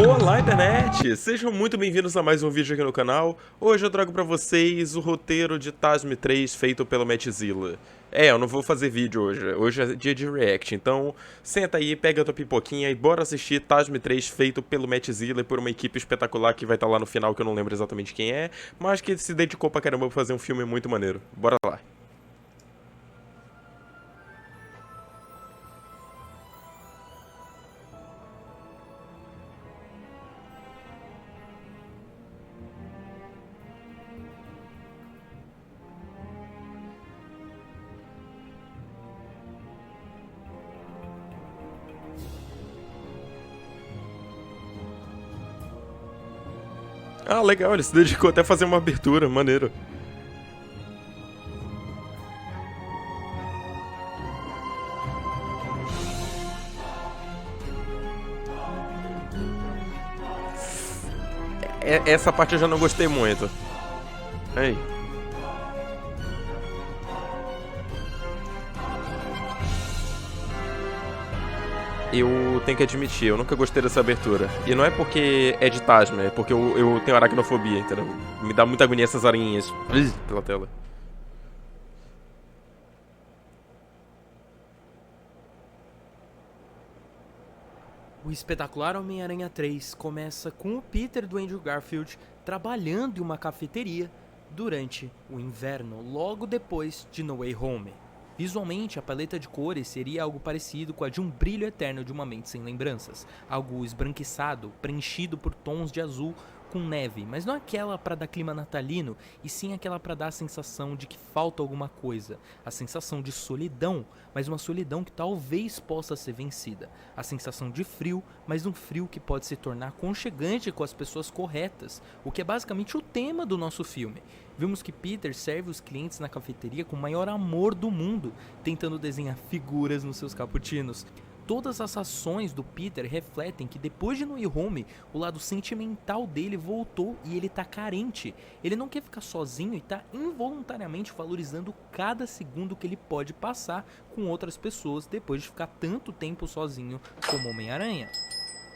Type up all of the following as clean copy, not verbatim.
Olá, internet! Sejam muito bem-vindos a mais um vídeo aqui no canal. Hoje eu trago pra vocês o roteiro de TASM 3 feito pelo Mattzilla. Eu não vou fazer vídeo hoje. Hoje é dia de react, então senta aí, pega a tua pipoquinha e bora assistir TASM 3 feito pelo Mattzilla e por uma equipe espetacular que vai estar lá no final, que eu não lembro exatamente quem é, mas que se dedicou pra caramba pra fazer um filme muito maneiro. Bora lá. Ah, legal, ele se dedicou até a fazer uma abertura, maneiro. Essa parte eu já não gostei muito. Ei. Eu tenho que admitir, eu nunca gostei dessa abertura. E não é porque é de Tasma, é porque eu tenho aracnofobia, entendeu? Me dá muita agonia essas aranhinhas pela tela. O espetacular Homem-Aranha 3 começa com o Peter do Andrew Garfield trabalhando em uma cafeteria durante o inverno, logo depois de No Way Home. Visualmente, a paleta de cores seria algo parecido com a de um brilho eterno de uma mente sem lembranças, algo esbranquiçado, preenchido por tons de azul com neve, mas não aquela para dar clima natalino, e sim aquela para dar a sensação de que falta alguma coisa, a sensação de solidão, mas uma solidão que talvez possa ser vencida, a sensação de frio, mas um frio que pode se tornar aconchegante com as pessoas corretas, o que é basicamente o tema do nosso filme. Vimos que Peter serve os clientes na cafeteria com o maior amor do mundo, tentando desenhar figuras nos seus cappuccinos. Todas as ações do Peter refletem que depois de No Way Home, o lado sentimental dele voltou e ele tá carente. Ele não quer ficar sozinho e tá involuntariamente valorizando cada segundo que ele pode passar com outras pessoas depois de ficar tanto tempo sozinho como Homem-Aranha.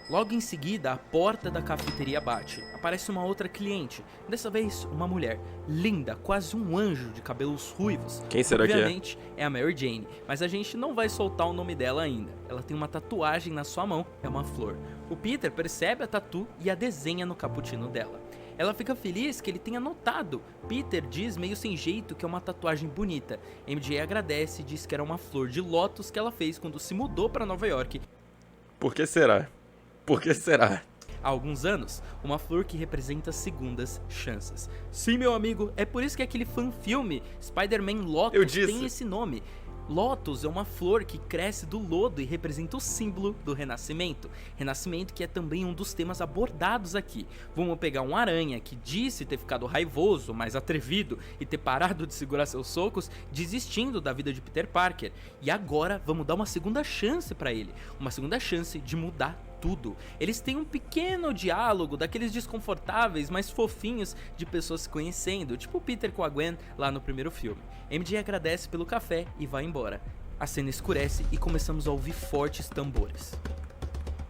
Logo em seguida, a porta da cafeteria bate. Aparece uma outra cliente, dessa vez uma mulher, linda, quase um anjo de cabelos ruivos. Quem será que é? Obviamente é a Mary Jane, mas a gente não vai soltar o nome dela ainda. Ela tem uma tatuagem na sua mão, é uma flor. O Peter percebe a tatu e a desenha no cappuccino dela. Ela fica feliz que ele tenha notado. Peter diz meio sem jeito que é uma tatuagem bonita. MJ agradece e diz que era uma flor de lótus que ela fez quando se mudou para Nova York. Por que será? Por que será? Há alguns anos, uma flor que representa segundas chances. Sim, meu amigo, é por isso que aquele fan-filme Spider-Man Lotus tem esse nome. Lotus é uma flor que cresce do lodo e representa o símbolo do renascimento. Renascimento que é também um dos temas abordados aqui. Vamos pegar um aranha que disse ter ficado raivoso, mais atrevido e ter parado de segurar seus socos, desistindo da vida de Peter Parker. E agora vamos dar uma segunda chance pra ele. Uma segunda chance de mudar tudo. Eles têm um pequeno diálogo daqueles desconfortáveis, mas fofinhos de pessoas se conhecendo, tipo o Peter com a Gwen lá no primeiro filme. MJ agradece pelo café e vai embora. A cena escurece e começamos a ouvir fortes tambores.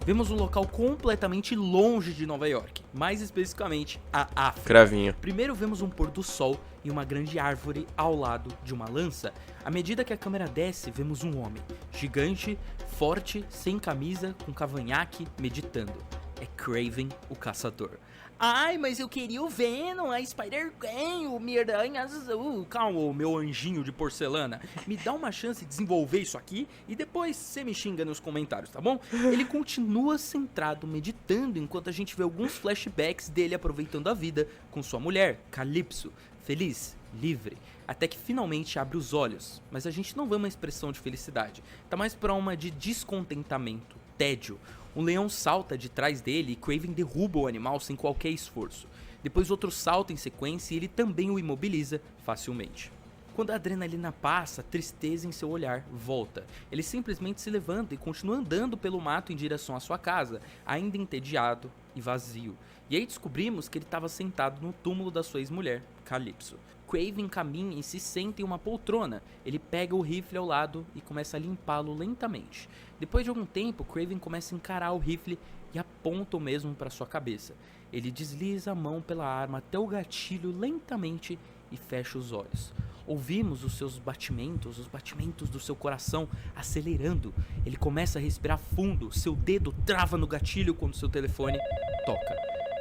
Vemos um local completamente longe de Nova York, mais especificamente a África. Cravinho. Primeiro vemos um pôr do sol e uma grande árvore ao lado de uma lança. À medida que a câmera desce, vemos um homem, gigante, forte, sem camisa, com cavanhaque, meditando. É Kraven, o caçador. Ai, mas eu queria o Venom, a Spider-Gwen, o Miranha Azul. Calma, o meu anjinho de porcelana. Me dá uma chance de desenvolver isso aqui e depois você me xinga nos comentários, tá bom? Ele continua centrado, meditando, enquanto a gente vê alguns flashbacks dele aproveitando a vida com sua mulher, Calypso. Feliz, livre, até que finalmente abre os olhos. Mas a gente não vê uma expressão de felicidade. Tá mais pra uma de descontentamento, tédio. Um leão salta de trás dele e Kraven derruba o animal sem qualquer esforço. Depois outro salta em sequência e ele também o imobiliza facilmente. Quando a adrenalina passa, a tristeza em seu olhar volta. Ele simplesmente se levanta e continua andando pelo mato em direção à sua casa, ainda entediado e vazio. E aí descobrimos que ele estava sentado no túmulo da sua ex-mulher, Calypso. Kraven caminha e se senta em uma poltrona. Ele pega o rifle ao lado e começa a limpá-lo lentamente. Depois de algum tempo, Kraven começa a encarar o rifle e aponta o mesmo para sua cabeça. Ele desliza a mão pela arma até o gatilho lentamente e fecha os olhos. Ouvimos os seus batimentos, os batimentos do seu coração acelerando. Ele começa a respirar fundo, seu dedo trava no gatilho quando seu telefone toca.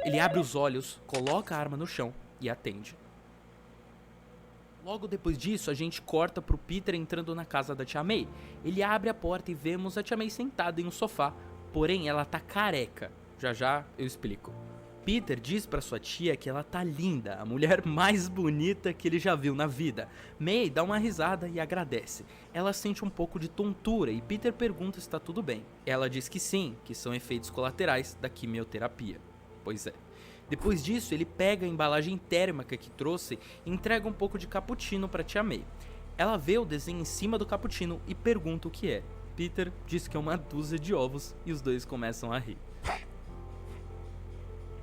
Ele abre os olhos, coloca a arma no chão e atende. Logo depois disso, a gente corta pro Peter entrando na casa da tia May. Ele abre a porta e vemos a tia May sentada em um sofá, porém ela tá careca. Já já eu explico. Peter diz pra sua tia que ela tá linda, a mulher mais bonita que ele já viu na vida. May dá uma risada e agradece. Ela sente um pouco de tontura e Peter pergunta se tá tudo bem. Ela diz que sim, que são efeitos colaterais da quimioterapia. Pois é. Depois disso, ele pega a embalagem térmica que trouxe e entrega um pouco de cappuccino pra tia May. Ela vê o desenho em cima do cappuccino e pergunta o que é. Peter diz que é uma dúzia de ovos e os dois começam a rir.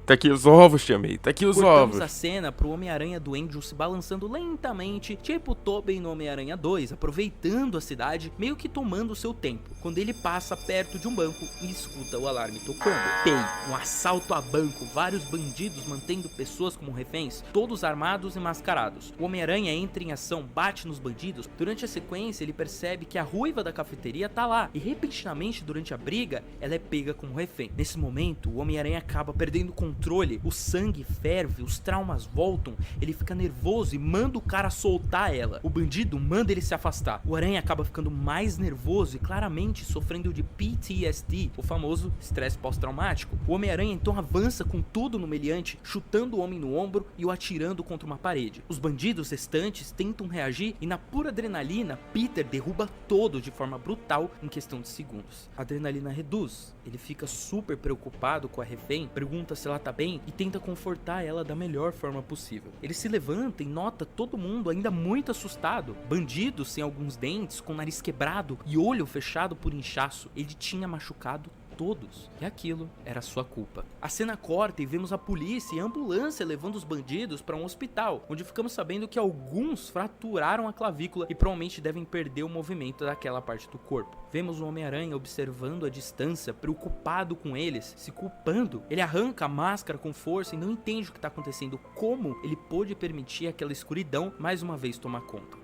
Tá aqui os ovos, tia May, tá aqui os Cortamos ovos. a cena pro Homem-Aranha do Andrew se balançando lentamente, tipo Tobey no Homem-Aranha 2, aproveitando a cidade, meio que tomando seu tempo, quando ele passa perto de um banco e escuta o alarme tocando. Tem um assalto a banco, vários bandidos mantendo pessoas como reféns, todos armados e mascarados. O Homem-Aranha entra em ação, bate nos bandidos. Durante a sequência, ele percebe que a ruiva da cafeteria tá lá, e repentinamente durante a briga, ela é pega como refém. Nesse momento, o Homem-Aranha acaba perdendo o controle, o sangue ferve, os traumas voltam, ele fica nervoso e manda o cara soltar ela. O bandido manda ele se afastar. O Aranha acaba ficando mais nervoso e claramente sofrendo de PTSD, o famoso estresse pós-traumático. O Homem-Aranha então avança com tudo no meliante, chutando o homem no ombro e o atirando contra uma parede. Os bandidos restantes tentam reagir e na pura adrenalina, Peter derruba todos de forma brutal em questão de segundos. A adrenalina reduz, ele fica super preocupado com a refém, pergunta se ela tá bem e tenta confortar ela da melhor forma possível. Ele se levanta e nota todo mundo ainda muito assustado. Bandidos sem alguns dentes, com nariz quebrado e olho fechado por inchaço. Ele tinha machucado todos, e aquilo era sua culpa. A cena corta e vemos a polícia e a ambulância levando os bandidos para um hospital, onde ficamos sabendo que alguns fraturaram a clavícula e provavelmente devem perder o movimento daquela parte do corpo. Vemos o Homem-Aranha observando a distância, preocupado com eles, se culpando. Ele arranca a máscara com força e não entende o que está acontecendo, como ele pôde permitir aquela escuridão mais uma vez tomar conta.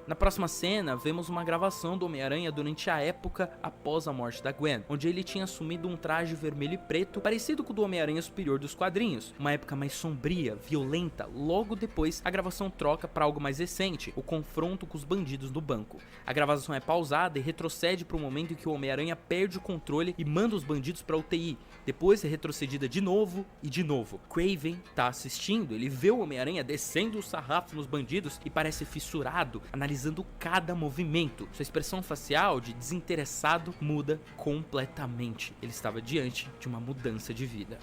Na próxima cena, vemos uma gravação do Homem-Aranha durante a época após a morte da Gwen, onde ele tinha assumido um traje vermelho e preto, parecido com o do Homem-Aranha superior dos quadrinhos, uma época mais sombria, violenta. Logo depois, a gravação troca para algo mais recente, o confronto com os bandidos no banco. A gravação é pausada e retrocede para o momento em que o Homem-Aranha perde o controle e manda os bandidos para UTI. Depois é retrocedida de novo e de novo. Kraven tá assistindo, ele vê o Homem-Aranha descendo o sarrafo nos bandidos e parece fissurado, analisando cada movimento. Sua expressão facial de desinteressado muda completamente. Ele estava diante de uma mudança de vida.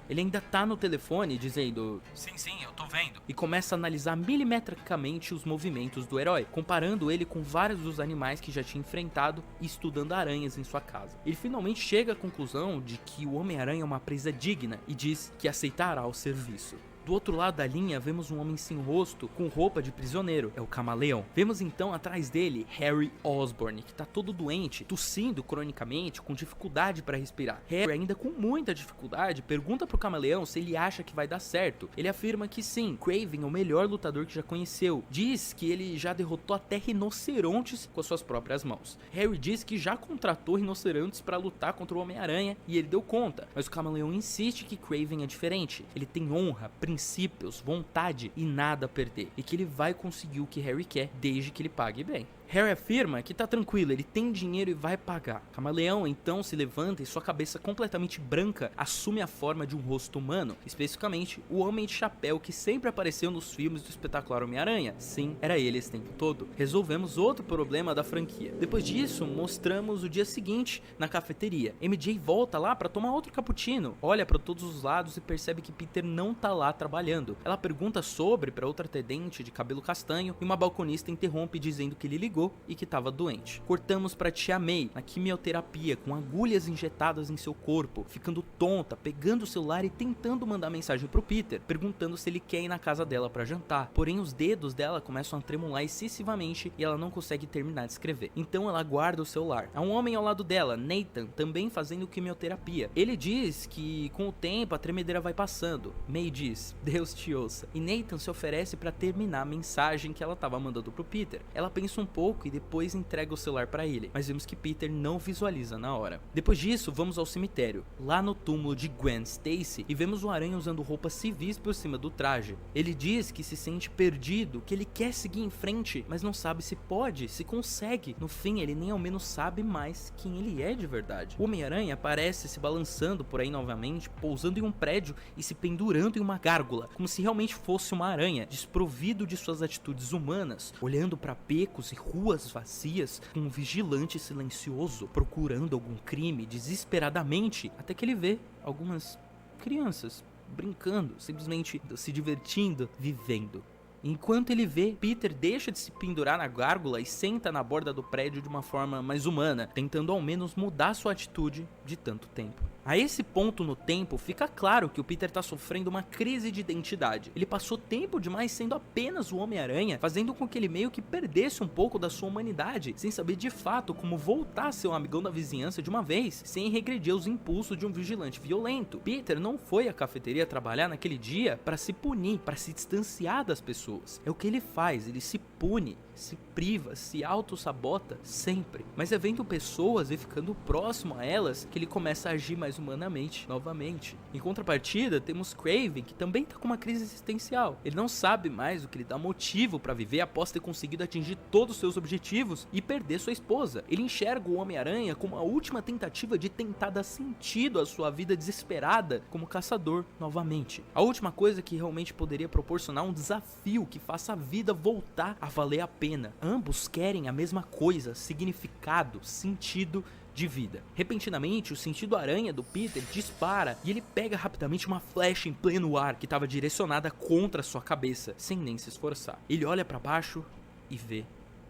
Ele ainda tá no telefone dizendo sim, eu tô vendo, e começa a analisar milimetricamente os movimentos do herói, comparando ele com vários dos animais que já tinha enfrentado e estudando aranhas em sua casa. Ele finalmente chega à conclusão de que o Homem-Aranha é uma presa digna e diz que aceitará o serviço. Do outro lado da linha, vemos um homem sem rosto, com roupa de prisioneiro, é o Camaleão. Vemos então atrás dele Harry Osborn, que tá todo doente, tossindo cronicamente, com dificuldade para respirar. Harry, ainda com muita dificuldade, pergunta pro Camaleão se ele acha que vai dar certo. Ele afirma que sim, Kraven é o melhor lutador que já conheceu. Diz que ele já derrotou até rinocerontes com as suas próprias mãos. Harry diz que já contratou rinocerontes para lutar contra o Homem-Aranha e ele deu conta, mas o Camaleão insiste que Kraven é diferente. Ele tem honra, princípios, vontade e nada a perder, e que ele vai conseguir o que Harry quer desde que ele pague bem. Harry afirma que tá tranquilo, ele tem dinheiro e vai pagar. Camaleão então se levanta e sua cabeça completamente branca assume a forma de um rosto humano, especificamente o Homem de Chapéu que sempre apareceu nos filmes do espetacular Homem-Aranha. Sim, era ele esse tempo todo. Resolvemos outro problema da franquia. Depois disso, mostramos o dia seguinte na cafeteria. MJ volta lá pra tomar outro cappuccino, olha pra todos os lados e percebe que Peter não tá lá trabalhando. Ela pergunta sobre pra outra atendente de cabelo castanho e uma balconista interrompe dizendo que ele ligou chegou e que estava doente. Cortamos para Tia May na quimioterapia, com agulhas injetadas em seu corpo, ficando tonta, pegando o celular e tentando mandar mensagem pro Peter, perguntando se ele quer ir na casa dela para jantar. Porém, os dedos dela começam a tremular excessivamente e ela não consegue terminar de escrever. Então ela guarda o celular. Há um homem ao lado dela, Nathan, também fazendo quimioterapia. Ele diz que com o tempo a tremedeira vai passando. May diz, Deus te ouça. E Nathan se oferece para terminar a mensagem que ela estava mandando pro Peter. Ela pensa um pouco e depois entrega o celular para ele, mas vemos que Peter não visualiza na hora. Depois disso, vamos ao cemitério, lá no túmulo de Gwen Stacy, e vemos o Aranha usando roupas civis por cima do traje. Ele diz que se sente perdido, que ele quer seguir em frente, mas não sabe se pode, se consegue. No fim, ele nem ao menos sabe mais quem ele é de verdade. O Homem-Aranha aparece se balançando por aí novamente, pousando em um prédio e se pendurando em uma gárgula, como se realmente fosse uma aranha, desprovido de suas atitudes humanas, olhando para becos e ruas vazias, com um vigilante silencioso, procurando algum crime desesperadamente, até que ele vê algumas crianças brincando, simplesmente se divertindo, vivendo. Enquanto ele vê, Peter deixa de se pendurar na gárgula e senta na borda do prédio de uma forma mais humana, tentando ao menos mudar sua atitude de tanto tempo. A esse ponto no tempo, fica claro que o Peter está sofrendo uma crise de identidade. Ele passou tempo demais sendo apenas o Homem-Aranha, fazendo com que ele meio que perdesse um pouco da sua humanidade, sem saber de fato como voltar a ser um amigão da vizinhança de uma vez, sem regredir aos impulsos de um vigilante violento. Peter não foi à cafeteria trabalhar naquele dia para se punir, para se distanciar das pessoas. É o que ele faz, ele se pune, se priva, se auto-sabota sempre. Mas é vendo pessoas e ficando próximo a elas que ele começa a agir mais humanamente, novamente. Em contrapartida, temos Kraven, que também tá com uma crise existencial. Ele não sabe mais o que lhe dá motivo para viver após ter conseguido atingir todos os seus objetivos e perder sua esposa. Ele enxerga o Homem-Aranha como a última tentativa de tentar dar sentido à sua vida desesperada como caçador novamente. A última coisa que realmente poderia proporcionar um desafio que faça a vida voltar a valer a pena. Ambos querem a mesma coisa, significado, sentido de vida. Repentinamente, o sentido aranha do Peter dispara e ele pega rapidamente uma flecha em pleno ar que estava direcionada contra sua cabeça, sem nem se esforçar. Ele olha para baixo e vê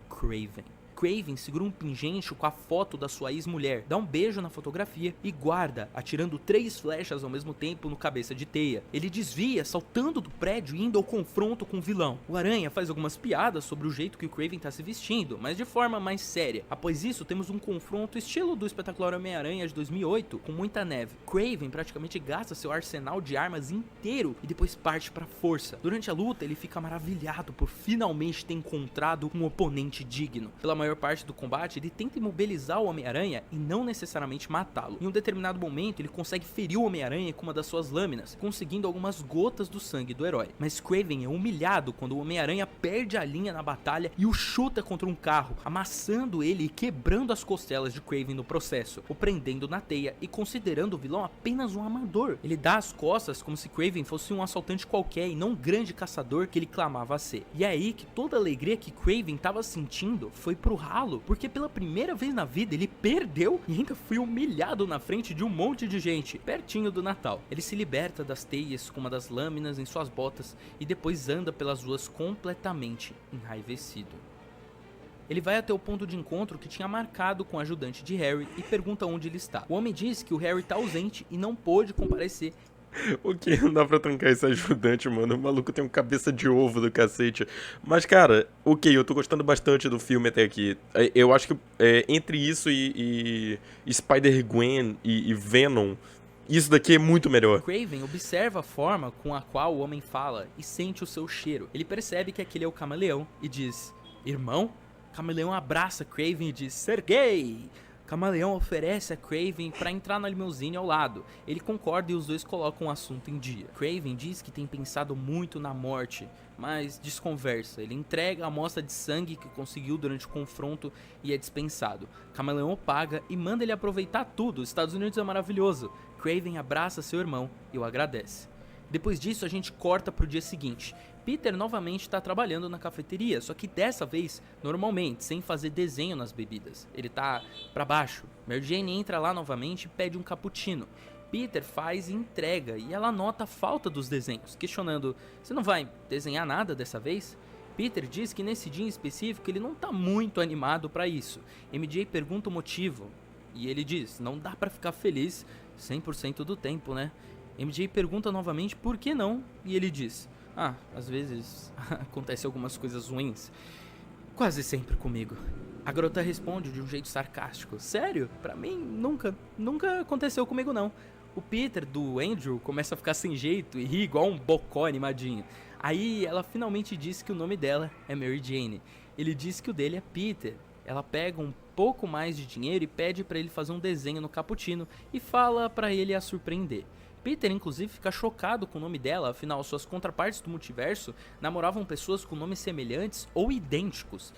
Kraven. Kraven segura um pingente com a foto da sua ex-mulher, dá um beijo na fotografia e guarda, atirando 3 flechas ao mesmo tempo no cabeça de Teia. Ele desvia, saltando do prédio e indo ao confronto com o vilão. O Aranha faz algumas piadas sobre o jeito que o Kraven tá se vestindo, mas de forma mais séria. Após isso, temos um confronto estilo do espetacular Homem-Aranha de 2008, com muita neve. Kraven praticamente gasta seu arsenal de armas inteiro e depois parte pra força. Durante a luta, ele fica maravilhado por finalmente ter encontrado um oponente digno. Pela maior parte do combate, ele tenta imobilizar o Homem-Aranha e não necessariamente matá-lo. Em um determinado momento, ele consegue ferir o Homem-Aranha com uma das suas lâminas, conseguindo algumas gotas do sangue do herói. Mas Kraven é humilhado quando o Homem-Aranha perde a linha na batalha e o chuta contra um carro, amassando ele e quebrando as costelas de Kraven no processo, o prendendo na teia e considerando o vilão apenas um amador. Ele dá as costas como se Kraven fosse um assaltante qualquer e não um grande caçador que ele clamava ser. E é aí que toda a alegria que Kraven estava sentindo foi pro ralo, porque pela primeira vez na vida ele perdeu e ainda foi humilhado na frente de um monte de gente, pertinho do Natal. Ele se liberta das teias com uma das lâminas em suas botas e depois anda pelas ruas completamente enraivecido. Ele vai até o ponto de encontro que tinha marcado com o ajudante de Harry e pergunta onde ele está. O homem diz que o Harry está ausente e não pôde comparecer. O que? Não dá pra trancar esse ajudante, mano. O maluco tem um cabeça de ovo do cacete. Mas, cara, ok, eu tô gostando bastante do filme até aqui. Eu acho que entre isso e Spider-Gwen e Venom, isso daqui é muito melhor. Kraven observa a forma com a qual o homem fala e sente o seu cheiro. Ele percebe que aquele é o Camaleão e diz, irmão? Camaleão abraça Kraven e diz, Sergei! Camaleão oferece a Kraven para entrar na limusine ao lado. Ele concorda e os dois colocam o assunto em dia. Kraven diz que tem pensado muito na morte, mas desconversa. Ele entrega a amostra de sangue que conseguiu durante o confronto e é dispensado. Camaleão paga e manda ele aproveitar tudo. Os Estados Unidos é maravilhoso. Kraven abraça seu irmão e o agradece. Depois disso, a gente corta pro dia seguinte. Peter novamente está trabalhando na cafeteria, só que dessa vez, normalmente, sem fazer desenho nas bebidas. Ele tá pra baixo. Mary Jane entra lá novamente e pede um cappuccino. Peter faz e entrega, e ela nota a falta dos desenhos, questionando, você não vai desenhar nada dessa vez? Peter diz que nesse dia em específico ele não tá muito animado pra isso. MJ pergunta o motivo e ele diz: não dá pra ficar feliz 100% do tempo, né? MJ pergunta novamente por que não e ele diz: às vezes acontece algumas coisas ruins. Quase sempre comigo. A garota responde de um jeito sarcástico: sério? Pra mim nunca aconteceu comigo não. O Peter, do Andrew, começa a ficar sem jeito e ri igual um bocó animadinho. Aí ela finalmente diz que o nome dela é Mary Jane. Ele diz que o dele é Peter. Ela pega um pouco mais de dinheiro e pede pra ele fazer um desenho no cappuccino e fala pra ele a surpreender. Peter, inclusive, fica chocado com o nome dela, afinal suas contrapartes do multiverso namoravam pessoas com nomes semelhantes ou idênticos.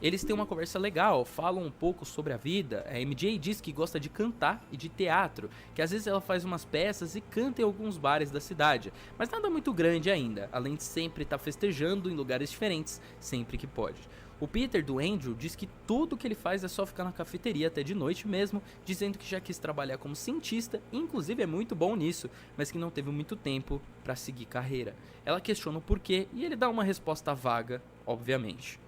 Eles têm uma conversa legal, falam um pouco sobre a vida. A MJ diz que gosta de cantar e de teatro, que às vezes ela faz umas peças e canta em alguns bares da cidade, mas nada muito grande ainda, além de sempre estar festejando em lugares diferentes, sempre que pode. O Peter, do Andrew, diz que tudo que ele faz é só ficar na cafeteria até de noite mesmo, dizendo que já quis trabalhar como cientista, e inclusive é muito bom nisso, mas que não teve muito tempo para seguir carreira. Ela questiona o porquê e ele dá uma resposta vaga, obviamente.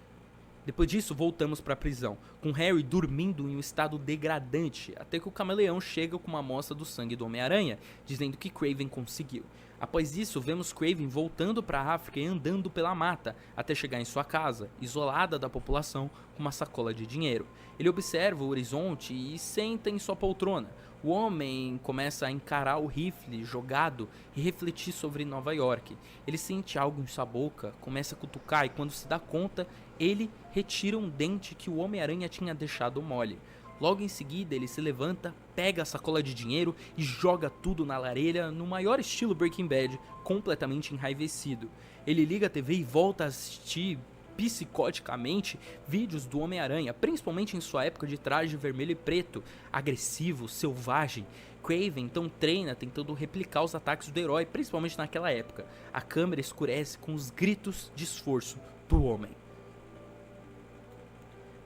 Depois disso, voltamos para a prisão, com Harry dormindo em um estado degradante, até que o camaleão chega com uma amostra do sangue do Homem-Aranha, dizendo que Kraven conseguiu. Após isso, vemos Kraven voltando para a África e andando pela mata, até chegar em sua casa, isolada da população, com uma sacola de dinheiro. Ele observa o horizonte e senta em sua poltrona. O homem começa a encarar o rifle jogado e refletir sobre Nova York. Ele sente algo em sua boca, começa a cutucar e quando se dá conta, ele retira um dente que o Homem-Aranha tinha deixado mole. Logo em seguida, ele se levanta, pega a sacola de dinheiro e joga tudo na lareira no maior estilo Breaking Bad, completamente enraivecido. Ele liga a TV e volta a assistir psicoticamente vídeos do Homem-Aranha, principalmente em sua época de traje vermelho e preto, agressivo, selvagem. Kraven então treina tentando replicar os ataques do herói, principalmente naquela época. A câmera escurece com os gritos de esforço do homem.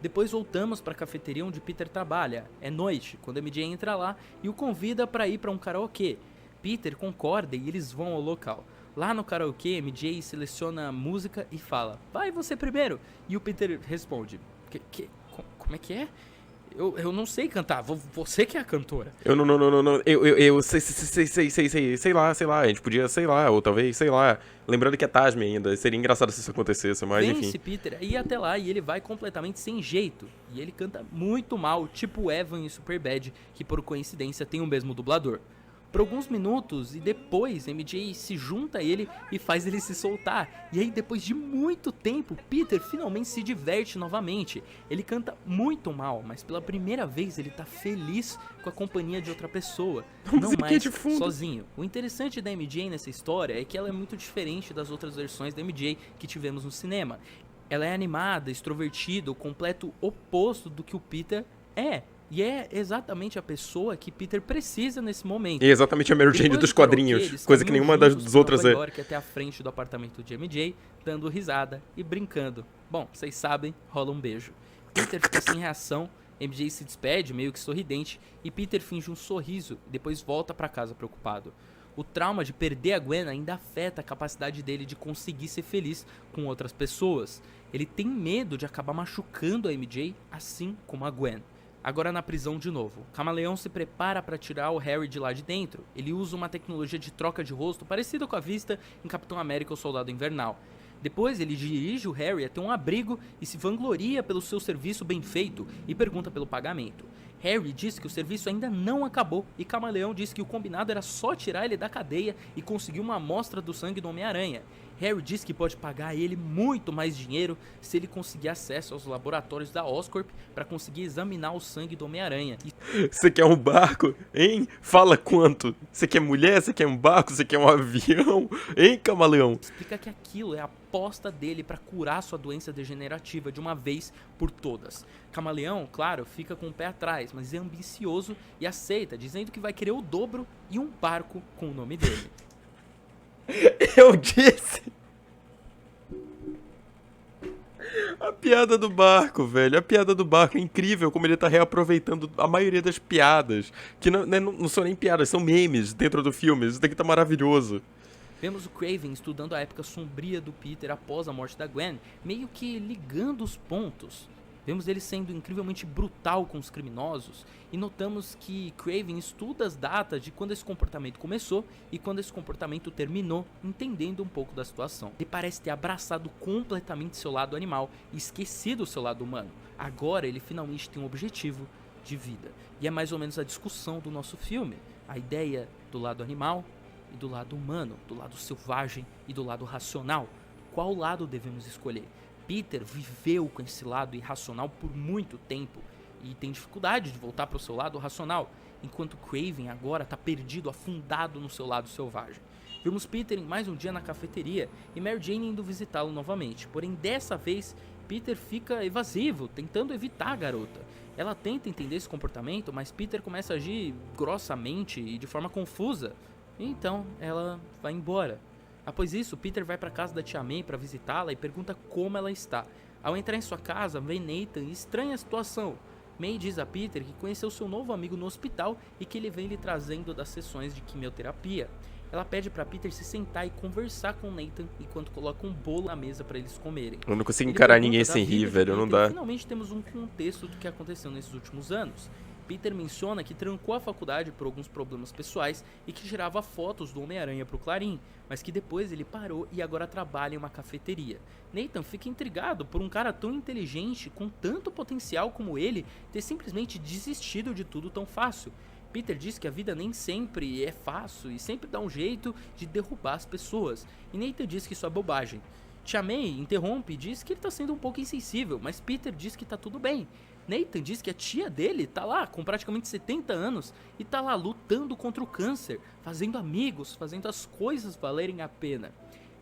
Depois voltamos para a cafeteria onde Peter trabalha. É noite, quando MJ entra lá e o convida para ir para um karaokê. Peter concorda e eles vão ao local. Lá no karaokê, MJ seleciona a música e fala: vai você primeiro. E o Peter responde: como é que é? Eu não sei cantar, você que é a cantora. Eu sei lá, a gente podia, sei lá, ou talvez, sei lá, lembrando que é Tasme ainda, seria engraçado se isso acontecesse, mas enfim. Vence Peter ir até lá e ele vai completamente sem jeito, e ele canta muito mal, tipo Evan em Superbad, que por coincidência tem o mesmo dublador. Por alguns minutos e depois MJ se junta a ele e faz ele se soltar. E aí depois de muito tempo, Peter finalmente se diverte novamente. Ele canta muito mal, mas pela primeira vez ele tá feliz com a companhia de outra pessoa, não mais sozinho. O interessante da MJ nessa história é que ela é muito diferente das outras versões da MJ que tivemos no cinema. Ela é animada, extrovertida, o completo oposto do que o Peter é. E é exatamente a pessoa que Peter precisa nesse momento. E é exatamente a Mary Jane dos quadrinhos, coisa que nenhuma das outras é. Nova York até a frente do apartamento de MJ, dando risada e brincando. Bom, vocês sabem, rola um beijo. Peter fica sem reação, MJ se despede, meio que sorridente, e Peter finge um sorriso e depois volta pra casa preocupado. O trauma de perder a Gwen ainda afeta a capacidade dele de conseguir ser feliz com outras pessoas. Ele tem medo de acabar machucando a MJ, assim como a Gwen. Agora na prisão de novo, Camaleão se prepara para tirar o Harry de lá de dentro. Ele usa uma tecnologia de troca de rosto parecida com a vista em Capitão América, o Soldado Invernal. Depois ele dirige o Harry até um abrigo e se vangloria pelo seu serviço bem feito e pergunta pelo pagamento. Harry diz que o serviço ainda não acabou e Camaleão diz que o combinado era só tirar ele da cadeia e conseguir uma amostra do sangue do Homem-Aranha. Harry diz que pode pagar a ele muito mais dinheiro se ele conseguir acesso aos laboratórios da Oscorp para conseguir examinar o sangue do Homem-Aranha. Você quer um barco? Hein? Fala quanto? Você quer mulher? Você quer um barco? Você quer um avião? Hein, Camaleão? Explica que aquilo é a aposta dele para curar sua doença degenerativa de uma vez por todas. Camaleão, claro, fica com o pé atrás, mas é ambicioso e aceita, dizendo que vai querer o dobro e um barco com o nome dele. Eu disse. A piada do barco, velho. A piada do barco é incrível como ele tá reaproveitando a maioria das piadas. Que não são nem piadas, são memes dentro do filme. Isso daqui tá maravilhoso. Vemos o Kraven estudando a época sombria do Peter após a morte da Gwen, meio que ligando os pontos. Vemos ele sendo incrivelmente brutal com os criminosos e notamos que Kraven estuda as datas de quando esse comportamento começou e quando esse comportamento terminou, entendendo um pouco da situação. Ele parece ter abraçado completamente seu lado animal e esquecido o seu lado humano. Agora ele finalmente tem um objetivo de vida. E é mais ou menos a discussão do nosso filme. A ideia do lado animal e do lado humano, do lado selvagem e do lado racional. Qual lado devemos escolher? Peter viveu com esse lado irracional por muito tempo e tem dificuldade de voltar para o seu lado racional, enquanto Kraven agora está perdido, afundado no seu lado selvagem. Vemos Peter em mais um dia na cafeteria e Mary Jane indo visitá-lo novamente, porém dessa vez Peter fica evasivo, tentando evitar a garota. Ela tenta entender esse comportamento, mas Peter começa a agir grossamente e de forma confusa, e então ela vai embora. Após isso, Peter vai para casa da tia May para visitá-la e pergunta como ela está. Ao entrar em sua casa, vê Nathan e estranha a situação. May diz a Peter que conheceu seu novo amigo no hospital e que ele vem lhe trazendo das sessões de quimioterapia. Ela pede para Peter se sentar e conversar com Nathan enquanto coloca um bolo na mesa para eles comerem. Eu não consigo Ele encarar pergunta ninguém da sem vida rir, de velho, não Peter e dá. finalmente temos um contexto do que aconteceu nesses últimos anos. Peter menciona que trancou a faculdade por alguns problemas pessoais e que tirava fotos do Homem-Aranha pro Clarim, mas que depois ele parou e agora trabalha em uma cafeteria. Nathan fica intrigado por um cara tão inteligente, com tanto potencial como ele, ter simplesmente desistido de tudo tão fácil. Peter diz que a vida nem sempre é fácil e sempre dá um jeito de derrubar as pessoas, e Nathan diz que isso é bobagem. Tia May interrompe e diz que ele tá sendo um pouco insensível, mas Peter diz que tá tudo bem. Nathan diz que a tia dele tá lá com praticamente 70 anos e tá lá lutando contra o câncer, fazendo amigos, fazendo as coisas valerem a pena.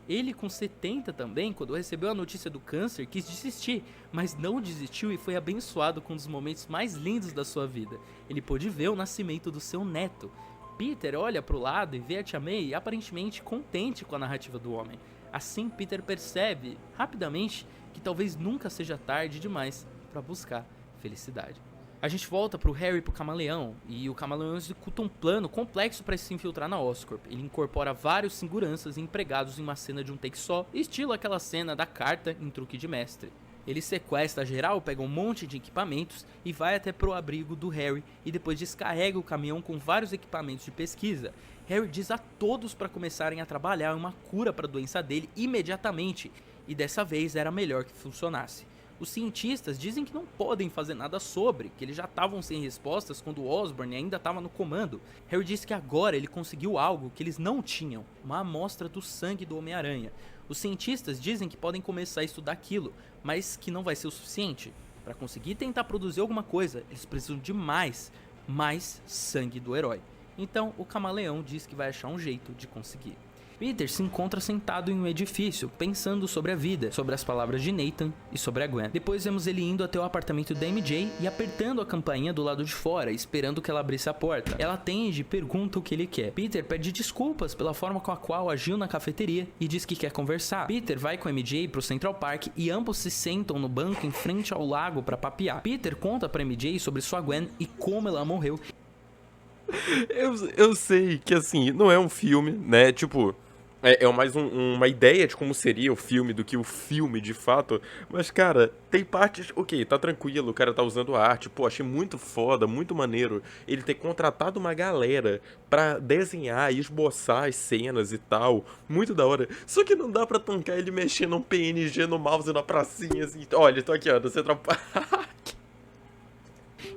Ele com 70 também, quando recebeu a notícia do câncer, quis desistir, mas não desistiu e foi abençoado com um dos momentos mais lindos da sua vida. Ele pôde ver o nascimento do seu neto. Peter olha pro lado e vê a tia May aparentemente contente com a narrativa do homem. Assim Peter percebe, rapidamente, que talvez nunca seja tarde demais para buscar felicidade. A gente volta pro Harry e pro Camaleão, e o Camaleão executa um plano complexo para se infiltrar na Oscorp. Ele incorpora vários seguranças e empregados em uma cena de um take só, estilo aquela cena da carta em Truque de Mestre. Ele sequestra geral, pega um monte de equipamentos e vai até pro abrigo do Harry e depois descarrega o caminhão com vários equipamentos de pesquisa. Harry diz a todos para começarem a trabalhar em uma cura para a doença dele imediatamente, e dessa vez era melhor que funcionasse. Os cientistas dizem que não podem fazer nada sobre, que eles já estavam sem respostas quando Osborn ainda estava no comando. Harry diz que agora ele conseguiu algo que eles não tinham, uma amostra do sangue do Homem-Aranha. Os cientistas dizem que podem começar a estudar aquilo, mas que não vai ser o suficiente. Para conseguir tentar produzir alguma coisa, eles precisam de mais sangue do herói. Então o Camaleão diz que vai achar um jeito de conseguir. Peter se encontra sentado em um edifício, pensando sobre a vida, sobre as palavras de Nathan e sobre a Gwen. Depois vemos ele indo até o apartamento da MJ e apertando a campainha do lado de fora, esperando que ela abrisse a porta. Ela atende e pergunta o que ele quer. Peter pede desculpas pela forma com a qual agiu na cafeteria e diz que quer conversar. Peter vai com a MJ pro Central Park e ambos se sentam no banco em frente ao lago para papear. Peter conta pra MJ sobre sua Gwen e como ela morreu. Eu sei que, assim, não é um filme, né? Tipo, é mais uma ideia de como seria o filme do que o filme de fato. Mas, cara, tem partes... Ok, tá tranquilo, o cara tá usando arte. Pô, achei muito foda, muito maneiro ele ter contratado uma galera pra desenhar e esboçar as cenas e tal. Muito da hora. Só que não dá pra tancar ele mexendo um PNG no mouse na pracinha, assim. Olha, tô aqui, ó, no Central Park.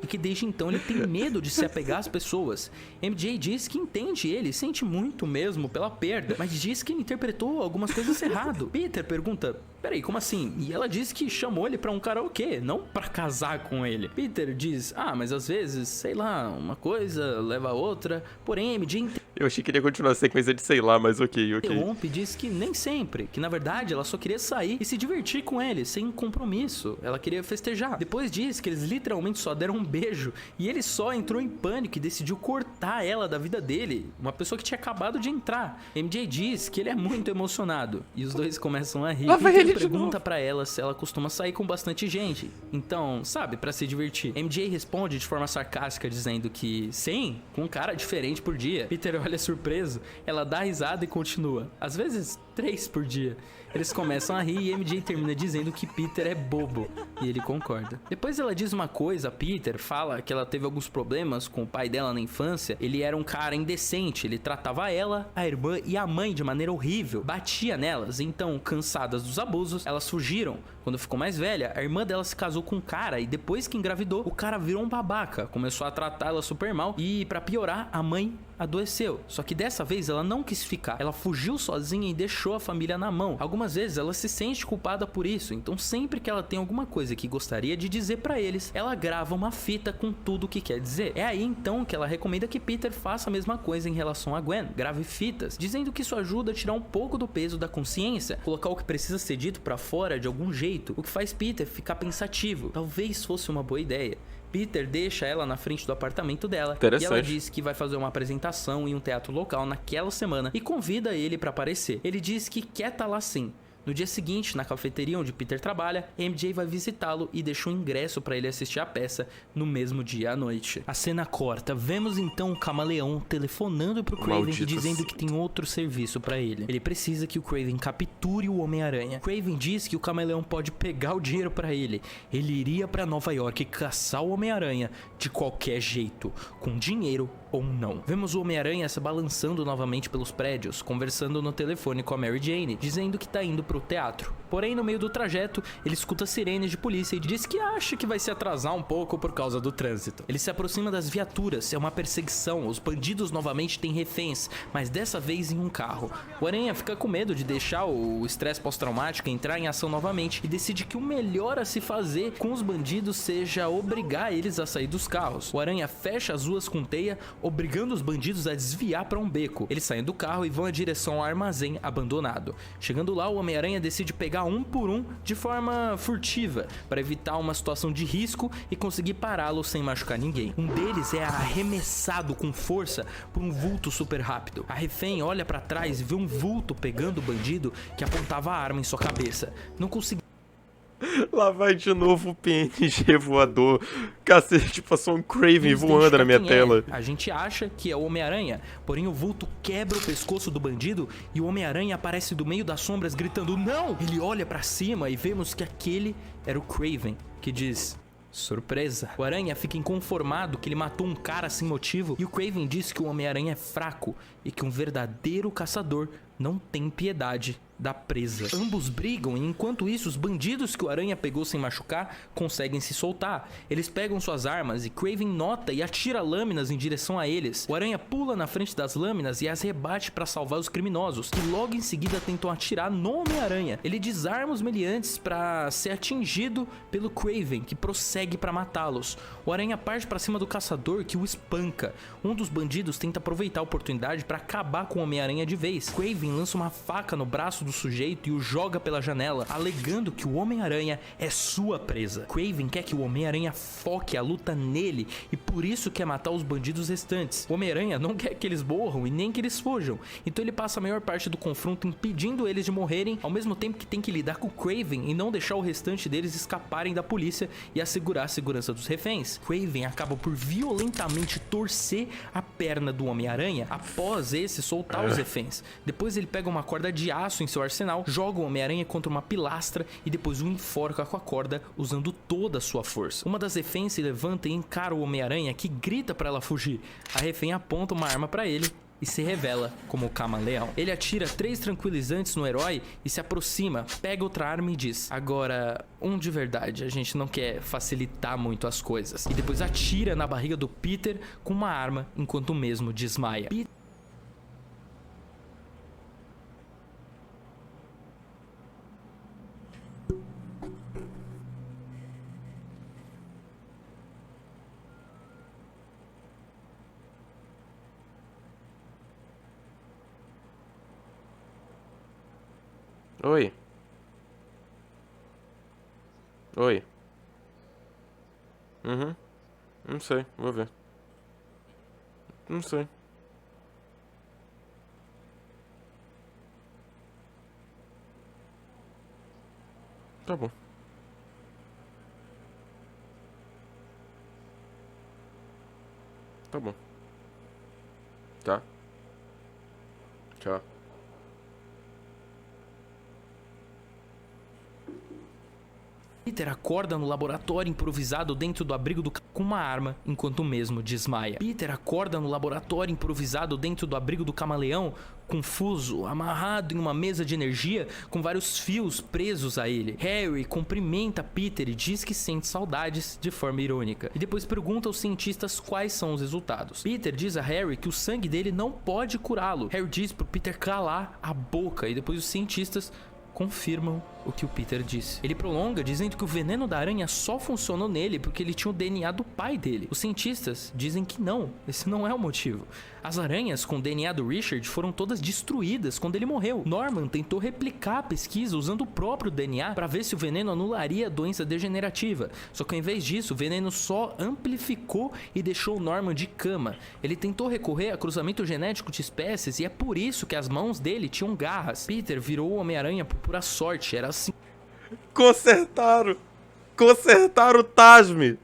E que desde então ele tem medo de se apegar às pessoas. MJ diz que entende ele, sente muito mesmo pela perda, mas diz que ele interpretou algumas coisas errado. Peter pergunta, peraí, como assim? E ela diz que chamou ele pra um karaokê, não pra casar com ele. Peter diz, mas às vezes, sei lá, uma coisa leva a outra, porém MJ Eu achei que ele ia continuar a sequência de sei lá, mas ok. interrompe e diz que nem sempre, que na verdade ela só queria sair e se divertir com ele, sem compromisso. Ela queria festejar. Depois diz que eles literalmente só deram um beijo e ele só entrou em pânico e decidiu cortar ela da vida dele, uma pessoa que tinha acabado de entrar. MJ diz que ele é muito emocionado e os dois começam a rir. Peter pergunta pra ela se ela costuma sair com bastante gente, então, sabe, pra se divertir. MJ responde de forma sarcástica dizendo que sim, com um cara diferente por dia. Peter olha surpreso, ela dá risada e continua. Às vezes, 3 por dia. Eles começam a rir e MJ termina dizendo que Peter é bobo. E ele concorda. Depois ela diz uma coisa, Peter fala que ela teve alguns problemas com o pai dela na infância. Ele era um cara indecente, ele tratava ela, a irmã e a mãe de maneira horrível. Batia nelas, então, cansadas dos abusos, elas fugiram. Quando ficou mais velha, a irmã dela se casou com um cara e depois que engravidou, o cara virou um babaca. Começou a tratá-la super mal e, pra piorar, a mãe adoeceu. Só que dessa vez ela não quis ficar. Ela fugiu sozinha e deixou a família na mão. Algumas vezes ela se sente culpada por isso, então sempre que ela tem alguma coisa que gostaria de dizer pra eles, ela grava uma fita com tudo o que quer dizer. É aí então que ela recomenda que Peter faça a mesma coisa em relação a Gwen. Grave fitas, dizendo que isso ajuda a tirar um pouco do peso da consciência, colocar o que precisa ser dito pra fora de algum jeito, o que faz Peter ficar pensativo. Talvez fosse uma boa ideia. Peter deixa ela na frente do apartamento dela e ela diz que vai fazer uma apresentação em um teatro local naquela semana e convida ele pra aparecer. Ele diz que quer estar lá sim. No dia seguinte, na cafeteria onde Peter trabalha, MJ vai visitá-lo e deixa um ingresso para ele assistir a peça no mesmo dia à noite. A cena corta, vemos então o Camaleão telefonando pro Kraven e dizendo que tem outro serviço para ele. Ele precisa que o Kraven capture o Homem-Aranha. Kraven diz que o Camaleão pode pegar o dinheiro para ele. Ele iria para Nova York caçar o Homem-Aranha de qualquer jeito, com dinheiro ou não. Vemos o Homem-Aranha se balançando novamente pelos prédios, conversando no telefone com a Mary Jane, dizendo que tá indo pro teatro. Porém, no meio do trajeto, ele escuta sirenes de polícia e diz que acha que vai se atrasar um pouco por causa do trânsito. Ele se aproxima das viaturas, é uma perseguição, os bandidos novamente têm reféns, mas dessa vez em um carro. O Aranha fica com medo de deixar o estresse pós-traumático entrar em ação novamente e decide que o melhor a se fazer com os bandidos seja obrigar eles a sair dos carros. O Aranha fecha as ruas com teia, obrigando os bandidos a desviar para um beco. Eles saem do carro e vão em direção ao armazém abandonado. Chegando lá, o Homem-Aranha decide pegar um por um de forma furtiva, para evitar uma situação de risco e conseguir pará-lo sem machucar ninguém. Um deles é arremessado com força por um vulto super rápido. A refém olha para trás e vê um vulto pegando o bandido que apontava a arma em sua cabeça. Não conseguiu. Lá vai de novo o PNG voador. Cacete, passou um Kraven voando na minha tela. A gente acha que é o Homem-Aranha, porém o vulto quebra o pescoço do bandido e o Homem-Aranha aparece do meio das sombras gritando não! Ele olha pra cima e vemos que aquele era o Kraven, que diz... surpresa. O Aranha fica inconformado que ele matou um cara sem motivo e o Kraven diz que o Homem-Aranha é fraco e que um verdadeiro caçador não tem piedade da presa. Ambos brigam e enquanto isso os bandidos que o Aranha pegou sem machucar conseguem se soltar. Eles pegam suas armas e Kraven nota e atira lâminas em direção a eles. O Aranha pula na frente das lâminas e as rebate para salvar os criminosos, que logo em seguida tentam atirar no Homem-Aranha. Ele desarma os meliantes para ser atingido pelo Kraven, que prossegue para matá-los. O Aranha parte para cima do caçador, que o espanca. Um dos bandidos tenta aproveitar a oportunidade para acabar com o Homem-Aranha de vez. Kraven lança uma faca no braço do sujeito e o joga pela janela, alegando que o Homem-Aranha é sua presa. Kraven quer que o Homem-Aranha foque a luta nele e por isso quer matar os bandidos restantes. O Homem-Aranha não quer que eles morram e nem que eles fujam, então ele passa a maior parte do confronto impedindo eles de morrerem, ao mesmo tempo que tem que lidar com o Kraven e não deixar o restante deles escaparem da polícia e assegurar a segurança dos reféns. Kraven acaba por violentamente torcer a perna do Homem-Aranha após esse soltar os reféns. Depois ele pega uma corda de aço em seu arsenal, joga o Homem-Aranha contra uma pilastra e depois o enforca com a corda usando toda a sua força. Uma das reféns se levanta e encara o Homem-Aranha, que grita para ela fugir. A refém aponta uma arma para ele e se revela como o Camaleão. Ele atira 3 tranquilizantes no herói e se aproxima, pega outra arma e diz: agora, de verdade, a gente não quer facilitar muito as coisas. E depois atira na barriga do Peter com uma arma enquanto o mesmo desmaia. Oi. Oi. Uhum. Não sei, vou ver. Não sei. Tá bom. Tá bom. Tá. Tchau. Peter acorda no laboratório improvisado dentro do abrigo com uma arma, enquanto o mesmo desmaia. Peter acorda no laboratório improvisado dentro do abrigo do camaleão, confuso, amarrado em uma mesa de energia com vários fios presos a ele. Harry cumprimenta Peter e diz que sente saudades de forma irônica. E depois pergunta aos cientistas quais são os resultados. Peter diz a Harry que o sangue dele não pode curá-lo. Harry diz pro Peter calar a boca e depois os cientistas confirmam o que o Peter disse. Ele prolonga dizendo que o veneno da aranha só funcionou nele porque ele tinha o DNA do pai dele. Os cientistas dizem que não, esse não é o motivo. As aranhas com o DNA do Richard foram todas destruídas quando ele morreu. Norman tentou replicar a pesquisa usando o próprio DNA para ver se o veneno anularia a doença degenerativa. Só que ao invés disso, o veneno só amplificou e deixou o Norman de cama. Ele tentou recorrer a cruzamento genético de espécies e é por isso que as mãos dele tinham garras. Peter virou o Homem-Aranha por pura sorte, era assim. Consertaram o Tasme.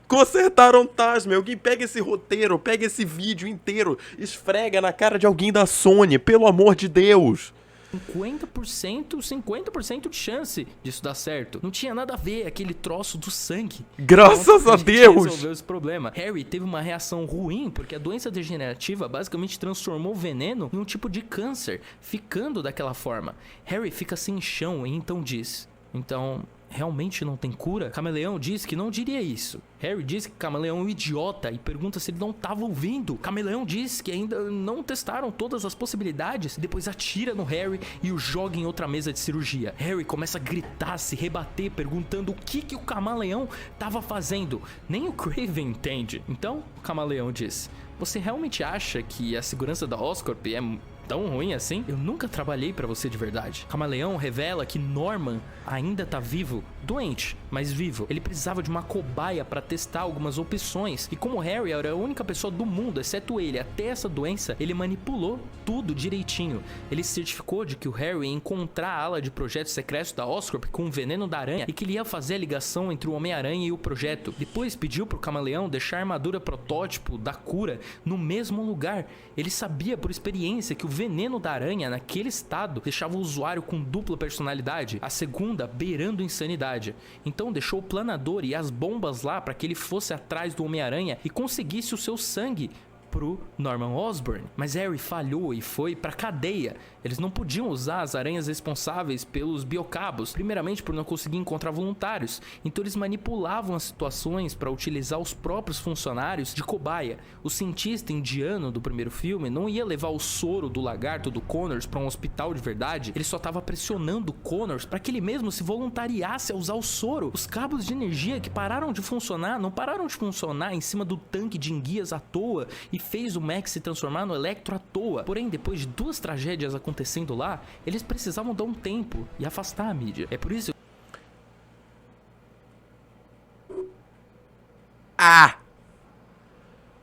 Consertaram o Tasme. Alguém pega esse roteiro, pega esse vídeo inteiro, esfrega na cara de alguém da Sony, pelo amor de Deus. 50% de chance disso dar certo. Não tinha nada a ver aquele troço do sangue. Graças a Deus! Resolveu esse problema. Harry teve uma reação ruim porque a doença degenerativa basicamente transformou o veneno em um tipo de câncer, ficando daquela forma. Harry fica sem chão e então diz: então, realmente não tem cura? Camaleão diz que não diria isso. Harry diz que Camaleão é um idiota e pergunta se ele não estava ouvindo. Camaleão diz que ainda não testaram todas as possibilidades. Depois atira no Harry e o joga em outra mesa de cirurgia. Harry começa a gritar, se rebater, perguntando o que o Camaleão estava fazendo. Nem o Craven entende. Então, o Camaleão diz: você realmente acha que a segurança da Oscorp é tão ruim assim? Eu nunca trabalhei pra você de verdade. Camaleão revela que Norman ainda tá vivo, doente, mas vivo. Ele precisava de uma cobaia pra testar algumas opções, e como Harry era a única pessoa do mundo, exceto ele, até essa doença, ele manipulou tudo direitinho. Ele se certificou de que o Harry ia encontrar a ala de projetos secretos da Oscorp com o veneno da aranha e que ele ia fazer a ligação entre o Homem-Aranha e o projeto. Depois pediu pro Camaleão deixar a armadura protótipo da cura no mesmo lugar. Ele sabia por experiência que o veneno da aranha naquele estado deixava o usuário com dupla personalidade, a segunda beirando insanidade. Então deixou o planador e as bombas lá para que ele fosse atrás do Homem-Aranha e conseguisse o seu sangue pro Norman Osborn. Mas Harry falhou e foi pra cadeia. Eles não podiam usar as aranhas responsáveis pelos biocabos, primeiramente por não conseguir encontrar voluntários, então eles manipulavam as situações para utilizar os próprios funcionários de cobaia. O cientista indiano do primeiro filme não ia levar o soro do lagarto do Connors para um hospital de verdade, ele só estava pressionando o Connors para que ele mesmo se voluntariasse a usar o soro. Os cabos de energia que pararam de funcionar, não pararam de funcionar em cima do tanque de enguias à toa e fez o Max se transformar no Electro à toa. Porém, depois de duas tragédias acontecendo lá, eles precisavam dar um tempo e afastar a mídia. É por isso...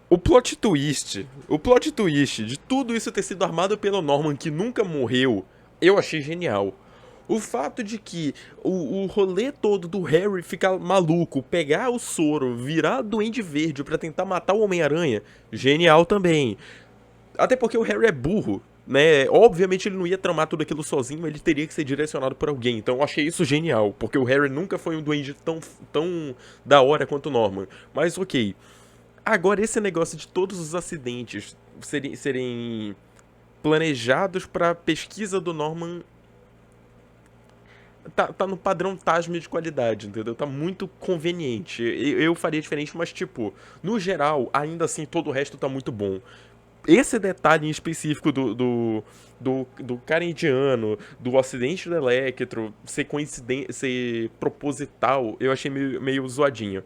O plot twist de tudo isso ter sido armado pelo Norman, que nunca morreu, eu achei genial. O fato de que o rolê todo do Harry ficar maluco, pegar o soro, virar Duende Verde pra tentar matar o Homem-Aranha, genial também. Até porque o Harry é burro, né? Obviamente ele não ia tramar tudo aquilo sozinho, ele teria que ser direcionado por alguém. Então eu achei isso genial, porque o Harry nunca foi um duende tão da hora quanto o Norman. Mas ok. Agora esse negócio de todos os acidentes serem planejados pra pesquisa do Norman... Tá no padrão Tasme de qualidade, entendeu? Tá muito conveniente. Eu faria diferente, mas tipo, no geral, ainda assim, todo o resto tá muito bom. Esse detalhe em específico do cara indiano, do acidente do Electro, ser proposital, eu achei meio zoadinho.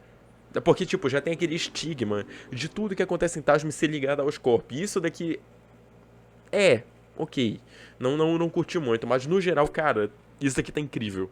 Porque, tipo, já tem aquele estigma de tudo que acontece em Tasme ser ligado aos corpos. E isso daqui... ok. Não curti muito, mas no geral, cara... Isso aqui tá incrível.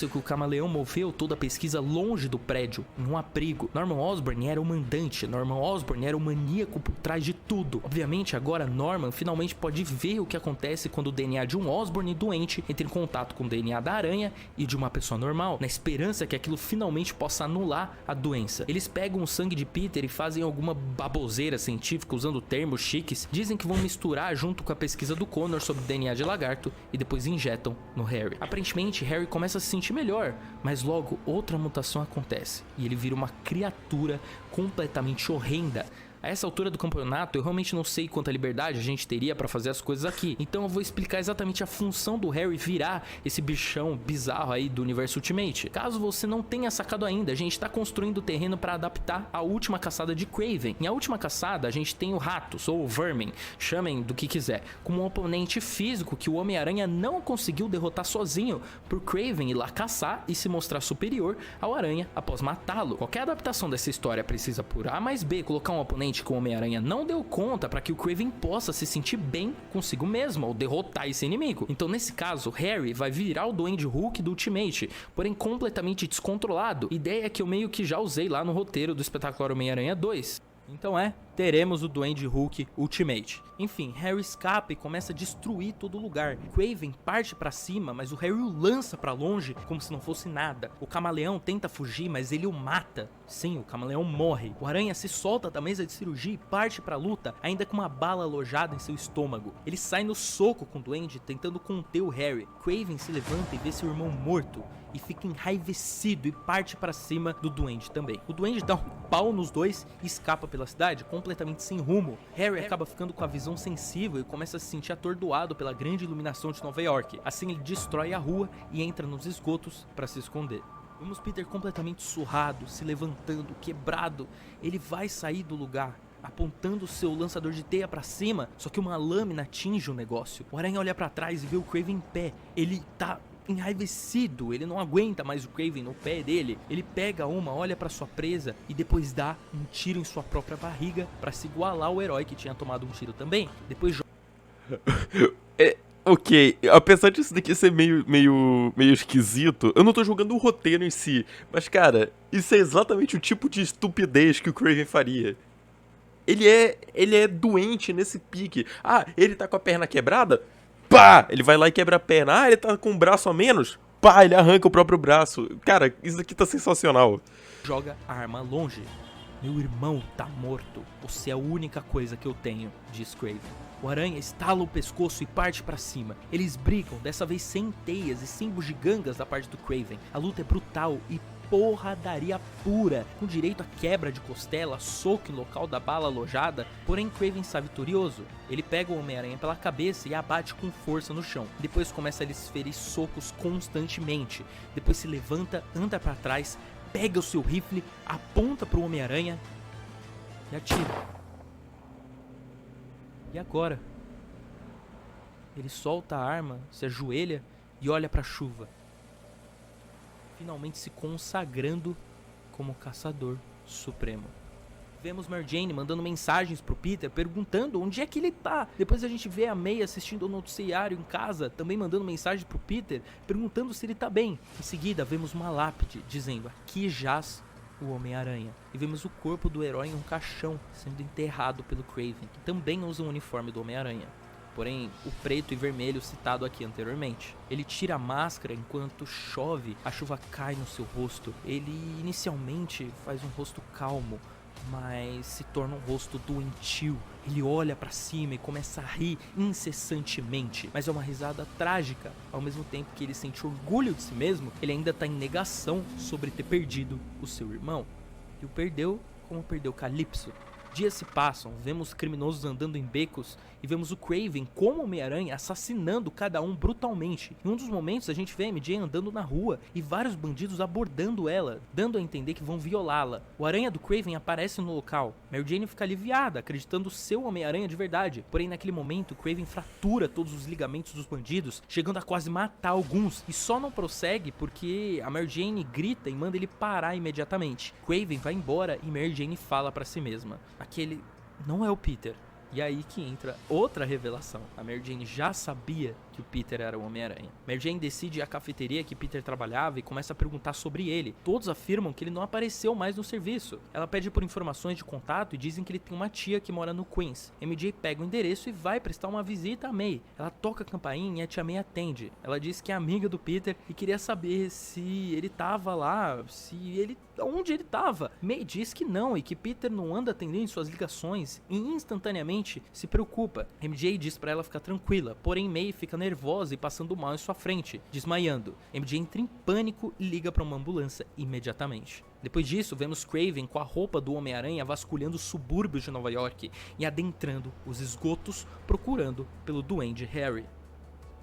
que o camaleão moveu toda a pesquisa longe do prédio, em um abrigo. Norman Osborn era o mandante, Norman Osborn era o maníaco por trás de tudo. Obviamente agora Norman finalmente pode ver o que acontece quando o DNA de um Osborn doente entra em contato com o DNA da aranha e de uma pessoa normal, na esperança que aquilo finalmente possa anular a doença. Eles pegam o sangue de Peter e fazem alguma baboseira científica usando termos chiques, dizem que vão misturar junto com a pesquisa do Connor sobre DNA de lagarto e depois injetam no Harry. Aparentemente Harry começa a se sentir melhor, mas logo outra mutação acontece e ele vira uma criatura completamente horrenda. A essa altura do campeonato eu realmente não sei quanta liberdade a gente teria pra fazer as coisas aqui, então eu vou explicar exatamente a função do Harry virar esse bichão bizarro aí do universo Ultimate. Caso você não tenha sacado ainda, a gente tá construindo o terreno pra adaptar a última caçada de Kraven. Em a última caçada a gente tem o Ratos, ou o Vermin, chamem do que quiser, como um oponente físico que o Homem-Aranha não conseguiu derrotar sozinho, por Kraven ir lá caçar e se mostrar superior ao Aranha após matá-lo. Qualquer adaptação dessa história precisa por A mais B colocar um oponente que o Homem-Aranha não deu conta para que o Kraven possa se sentir bem consigo mesmo ao derrotar esse inimigo. Então nesse caso, Harry vai virar o Duende Hulk do Ultimate, porém completamente descontrolado, ideia que eu meio que já usei lá no roteiro do Espetacular Homem-Aranha 2. Então teremos o Duende Hulk Ultimate. Enfim, Harry escapa e começa a destruir todo o lugar. Kraven parte pra cima, mas o Harry o lança pra longe como se não fosse nada. O camaleão tenta fugir, mas ele o mata. Sim, o camaleão morre. O aranha se solta da mesa de cirurgia e parte pra luta, ainda com uma bala alojada em seu estômago. Ele sai no soco com o duende, tentando conter o Harry. Kraven se levanta e vê seu irmão morto e fica enraivecido e parte pra cima do duende também. O duende dá um pau nos dois e escapa pela cidade completamente sem rumo. Harry acaba ficando com a visão sensível e começa a se sentir atordoado pela grande iluminação de Nova York. Assim ele destrói a rua e entra nos esgotos para se esconder. Vemos Peter completamente surrado, se levantando, quebrado. Ele vai sair do lugar, apontando seu lançador de teia pra cima, só que uma lâmina atinge o negócio. O aranha olha pra trás e vê o Kraven em pé. Ele tá enraivecido, ele não aguenta mais o Kraven no pé dele. Ele pega uma, olha pra sua presa e depois dá um tiro em sua própria barriga pra se igualar ao herói que tinha tomado um tiro também. Depois Ok, apesar disso daqui ser meio esquisito, eu não tô julgando o roteiro em si, mas cara, isso é exatamente o tipo de estupidez que o Kraven faria. Ele é doente nesse pique. Ah, ele tá com a perna quebrada? Pá! Ele vai lá e quebra a perna. Ah, ele tá com um braço a menos? Pá, ele arranca o próprio braço. Cara, isso aqui tá sensacional. Joga a arma longe. Meu irmão tá morto. Você é a única coisa que eu tenho, diz Kraven. O aranha estala o pescoço e parte pra cima. Eles brigam, dessa vez sem teias e sem bugigangas da parte do Kraven. A luta é brutal e porradaria pura, com direito a quebra de costela, soco em local da bala alojada, porém Kraven sai vitorioso. Ele pega o Homem-Aranha pela cabeça e abate com força no chão. Depois começa a lhe ferir socos constantemente. Depois se levanta, anda pra trás, pega o seu rifle, aponta pro Homem-Aranha e atira. E agora? Ele solta a arma, se ajoelha e olha pra chuva, finalmente se consagrando como caçador supremo. Vemos Mary Jane mandando mensagens pro Peter, perguntando onde é que ele tá. Depois a gente vê a May assistindo ao noticiário em casa, também mandando mensagens pro Peter, perguntando se ele tá bem. Em seguida vemos uma lápide, dizendo: aqui jaz o Homem-Aranha. E vemos o corpo do herói em um caixão, sendo enterrado pelo Kraven, que também usa o uniforme do Homem-Aranha, porém o preto e vermelho citado aqui anteriormente. Ele tira a máscara enquanto chove, a chuva cai no seu rosto. Ele inicialmente faz um rosto calmo, mas se torna um rosto doentio. Ele olha pra cima e começa a rir incessantemente, mas é uma risada trágica. Ao mesmo tempo que ele sente orgulho de si mesmo, ele ainda tá em negação sobre ter perdido o seu irmão. E o perdeu como perdeu Calypso. Dias se passam, vemos criminosos andando em becos e vemos o Kraven como Homem-Aranha assassinando cada um brutalmente. Em um dos momentos a gente vê a MJ andando na rua e vários bandidos abordando ela, dando a entender que vão violá-la. O Aranha do Kraven aparece no local. Mary Jane fica aliviada, acreditando ser o Homem-Aranha de verdade. Porém naquele momento o Kraven fratura todos os ligamentos dos bandidos, chegando a quase matar alguns, e só não prossegue porque a Mary Jane grita e manda ele parar imediatamente. Kraven vai embora e Mary Jane fala pra si mesma: aquele não é o Peter. E aí que entra outra revelação. A Mary Jane já sabia que o Peter era o Homem-Aranha. Mary Jane decide ir à cafeteria que Peter trabalhava e começa a perguntar sobre ele. Todos afirmam que ele não apareceu mais no serviço. Ela pede por informações de contato e dizem que ele tem uma tia que mora no Queens. MJ pega o endereço e vai prestar uma visita a May. Ela toca a campainha e a tia May atende. Ela diz que é amiga do Peter e queria saber se ele tava lá, onde ele tava. May diz que não e que Peter não anda atendendo suas ligações e instantaneamente se preocupa. MJ diz pra ela ficar tranquila, porém May fica nervosa e passando mal em sua frente, desmaiando. MJ entra em pânico e liga pra uma ambulância imediatamente. Depois disso, vemos Kraven com a roupa do Homem-Aranha vasculhando os subúrbios de Nova York e adentrando os esgotos procurando pelo Duende Harry.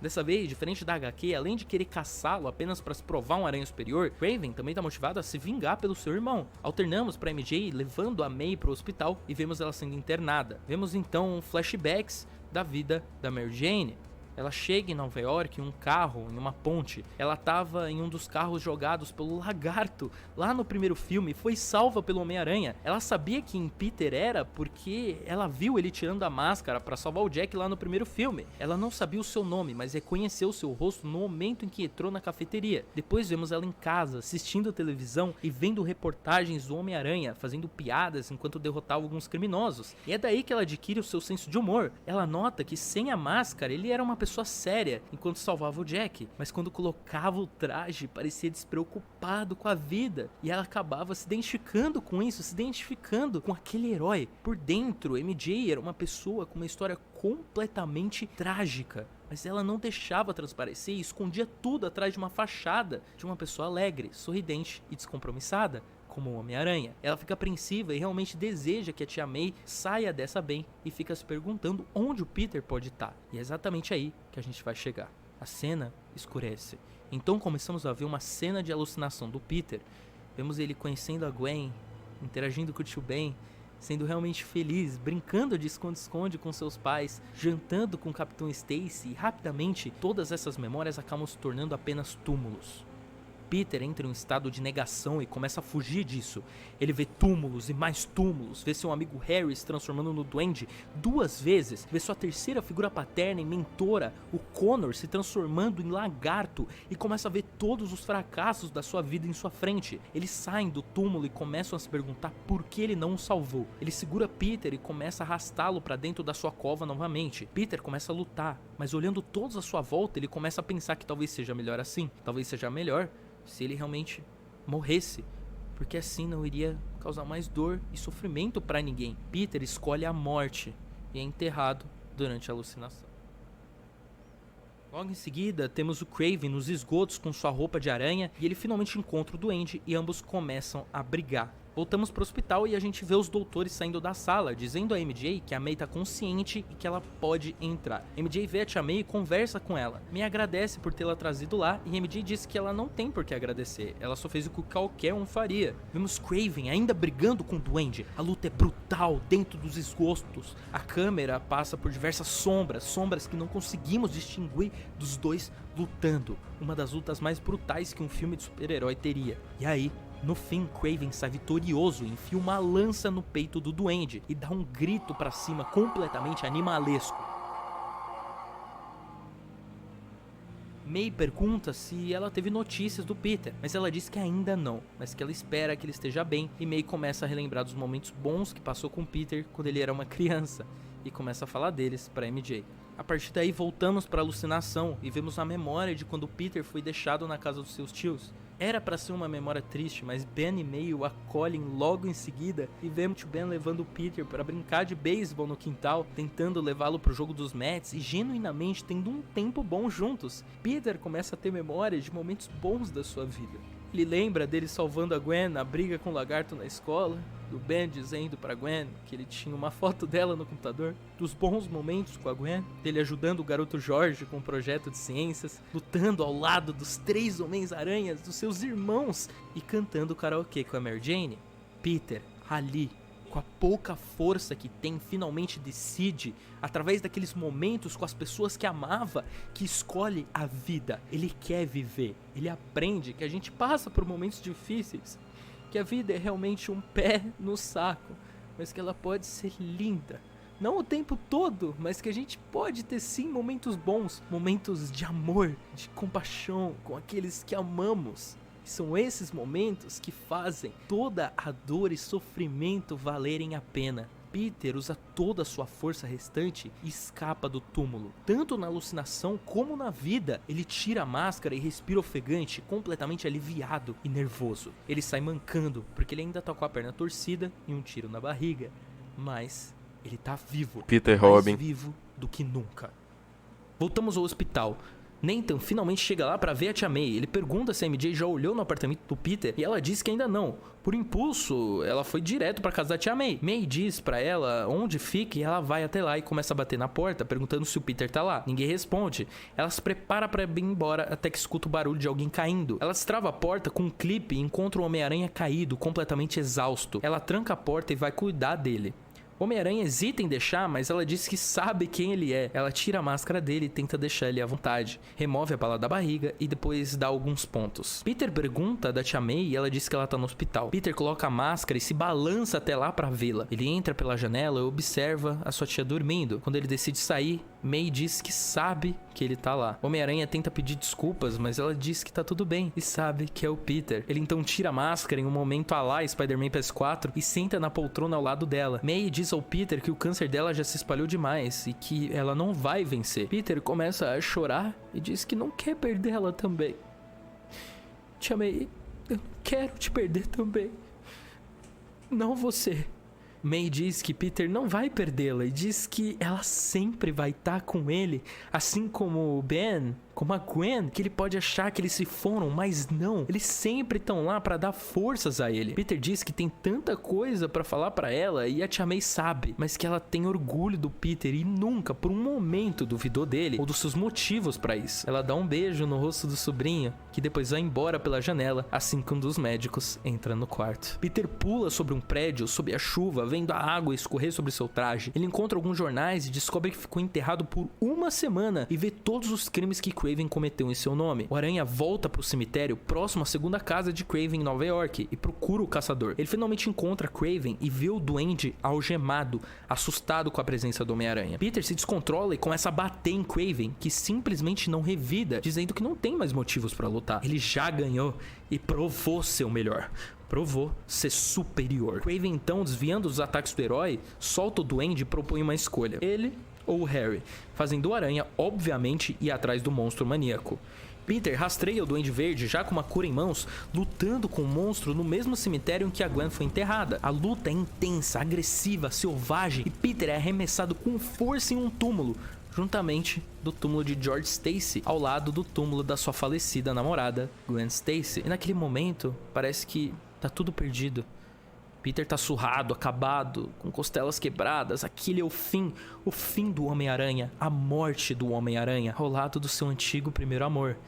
Dessa vez, diferente da HQ, além de querer caçá-lo apenas para se provar um aranha superior, Kraven também está motivado a se vingar pelo seu irmão. Alternamos para MJ levando a May para o hospital e vemos ela sendo internada. Vemos então flashbacks da vida da Mary Jane. Ela chega em Nova York em um carro, em uma ponte. Ela estava em um dos carros jogados pelo Lagarto lá no primeiro filme e foi salva pelo Homem-Aranha. Ela sabia quem Peter era porque ela viu ele tirando a máscara para salvar o Jack lá no primeiro filme. Ela não sabia o seu nome, mas reconheceu seu rosto no momento em que entrou na cafeteria. Depois vemos ela em casa, assistindo televisão e vendo reportagens do Homem-Aranha, fazendo piadas enquanto derrotava alguns criminosos. E é daí que ela adquire o seu senso de humor. Ela nota que sem a máscara ele era uma pessoa séria enquanto salvava o Jack, mas quando colocava o traje parecia despreocupado com a vida, e ela acabava se identificando com isso, se identificando com aquele herói. Por dentro, MJ era uma pessoa com uma história completamente trágica, mas ela não deixava transparecer e escondia tudo atrás de uma fachada de uma pessoa alegre, sorridente e descompromissada, como o Homem-Aranha. Ela fica apreensiva e realmente deseja que a tia May saia dessa bem e fica se perguntando onde o Peter pode estar. E é exatamente aí que a gente vai chegar. A cena escurece. Então começamos a ver uma cena de alucinação do Peter. Vemos ele conhecendo a Gwen, interagindo com o tio Ben, sendo realmente feliz, brincando de esconde-esconde com seus pais, jantando com o Capitão Stacy, e rapidamente todas essas memórias acabam se tornando apenas túmulos. Peter entra em um estado de negação e começa a fugir disso. Ele vê túmulos e mais túmulos, vê seu amigo Harry se transformando no Duende 2 vezes, vê sua terceira figura paterna e mentora, o Connor, se transformando em lagarto e começa a ver todos os fracassos da sua vida em sua frente. Eles saem do túmulo e começam a se perguntar por que ele não o salvou. Ele segura Peter e começa a arrastá-lo para dentro da sua cova novamente. Peter começa a lutar, mas olhando todos à sua volta, ele começa a pensar que talvez seja melhor assim, talvez seja melhor se ele realmente morresse, porque assim não iria causar mais dor e sofrimento para ninguém. Peter escolhe a morte e é enterrado durante a alucinação. Logo em seguida, temos o Kraven nos esgotos com sua roupa de aranha e ele finalmente encontra o Duende e ambos começam a brigar. Voltamos pro hospital e a gente vê os doutores saindo da sala, dizendo a MJ que a May tá consciente e que ela pode entrar. MJ vê a tia May e conversa com ela. May agradece por tê-la trazido lá e MJ diz que ela não tem por que agradecer, ela só fez o que qualquer um faria. Vemos Kraven ainda brigando com o Duende. A luta é brutal dentro dos esgotos. A câmera passa por diversas sombras que não conseguimos distinguir dos dois lutando. Uma das lutas mais brutais que um filme de super-herói teria. E aí, no fim, Kraven sai vitorioso e enfia uma lança no peito do Duende e dá um grito pra cima completamente animalesco. May pergunta se ela teve notícias do Peter, mas ela diz que ainda não, mas que ela espera que ele esteja bem, e May começa a relembrar dos momentos bons que passou com Peter quando ele era uma criança, e começa a falar deles pra MJ. A partir daí voltamos para a alucinação e vemos a memória de quando Peter foi deixado na casa dos seus tios. Era para ser uma memória triste, mas Ben e May o acolhem logo em seguida e vemos o Ben levando o Peter para brincar de beisebol no quintal, tentando levá-lo pro jogo dos Mets e genuinamente tendo um tempo bom juntos. Peter começa a ter memórias de momentos bons da sua vida. Ele lembra dele salvando a Gwen na briga com o lagarto na escola, do Ben dizendo pra Gwen que ele tinha uma foto dela no computador, dos bons momentos com a Gwen, dele ajudando o garoto Jorge com um projeto de ciências, lutando ao lado dos 3 Homens-Aranhas, dos seus irmãos e cantando karaokê com a Mary Jane. Peter, ali, com a pouca força que tem, finalmente decide, através daqueles momentos com as pessoas que amava, que escolhe a vida. Ele quer viver, ele aprende que a gente passa por momentos difíceis, que a vida é realmente um pé no saco, mas que ela pode ser linda, Não o tempo todo, mas que a gente pode ter sim momentos bons, momentos de amor, de compaixão com aqueles que amamos. E são esses momentos que fazem toda a dor e sofrimento valerem a pena. Peter usa toda a sua força restante e escapa do túmulo. Tanto na alucinação como na vida, ele tira a máscara e respira ofegante, completamente aliviado e nervoso. Ele sai mancando, porque ele ainda tá com a perna torcida e um tiro na barriga. Mas ele tá vivo. Peter mais Robin. vivo do que nunca. Voltamos ao hospital. Nathan finalmente chega lá pra ver a tia May. Ele pergunta se a MJ já olhou no apartamento do Peter e ela diz que ainda não. Por impulso, ela foi direto pra casa da tia May. May diz pra ela onde fica e ela vai até lá e começa a bater na porta, perguntando se o Peter tá lá. Ninguém responde. Ela se prepara pra ir embora até que escuta o barulho de alguém caindo. Ela destrava a porta com um clipe e encontra o Homem-Aranha caído, completamente exausto. Ela tranca a porta e vai cuidar dele. Homem-Aranha hesita em deixar, mas ela diz que sabe quem ele é. Ela tira a máscara dele e tenta deixar ele à vontade. Remove a bala da barriga e depois dá alguns pontos. Peter pergunta da tia May e ela diz que ela tá no hospital. Peter coloca a máscara e se balança até lá pra vê-la. Ele entra pela janela e observa a sua tia dormindo. Quando ele decide sair, May diz que sabe que ele tá lá. Homem-Aranha tenta pedir desculpas, mas ela diz que tá tudo bem e sabe que é o Peter. Ele então tira a máscara em um momento a lá Spider-Man PS4 e senta na poltrona ao lado dela. May diz ao Peter que o câncer dela já se espalhou demais e que ela não vai vencer. Peter começa a chorar e diz que não quer perder ela também. Tia May, eu não quero te perder também. Não você. May diz que Peter não vai perdê-la e diz que ela sempre vai estar com ele, assim como o Ben, como a Gwen, que ele pode achar que eles se foram, mas não, eles sempre estão lá pra dar forças a ele. Peter diz que tem tanta coisa pra falar pra ela e a tia May sabe, mas que ela tem orgulho do Peter e nunca, por um momento, duvidou dele ou dos seus motivos pra isso. Ela dá um beijo no rosto do sobrinho, que depois vai embora pela janela, assim que um dos médicos entra no quarto. Peter pula sobre um prédio, sob a chuva, vendo a água escorrer sobre seu traje. Ele encontra alguns jornais e descobre que ficou enterrado por uma semana e vê todos os crimes que Kraven cometeu em seu nome. O Aranha volta pro cemitério próximo à segunda casa de Kraven em Nova York e procura o caçador. Ele finalmente encontra Kraven e vê o duende algemado, assustado com a presença do Homem-Aranha. Peter se descontrola e começa a bater em Kraven, que simplesmente não revida, dizendo que não tem mais motivos pra lutar. Ele já ganhou e provou ser o melhor. Provou ser superior. Kraven então, desviando os ataques do herói, solta o duende e propõe uma escolha. Ele ou o Harry, fazendo o Aranha, obviamente, ir atrás do monstro maníaco. Peter rastreia o Duende Verde já com uma cura em mãos, lutando com o monstro no mesmo cemitério em que a Gwen foi enterrada. A luta é intensa, agressiva, selvagem e Peter é arremessado com força em um túmulo, juntamente do túmulo de George Stacy, ao lado do túmulo da sua falecida namorada, Gwen Stacy. E naquele momento, parece que tá tudo perdido. Peter tá surrado, acabado, com costelas quebradas. Aquele é o fim do Homem-Aranha, a morte do Homem-Aranha, ao lado do seu antigo primeiro amor,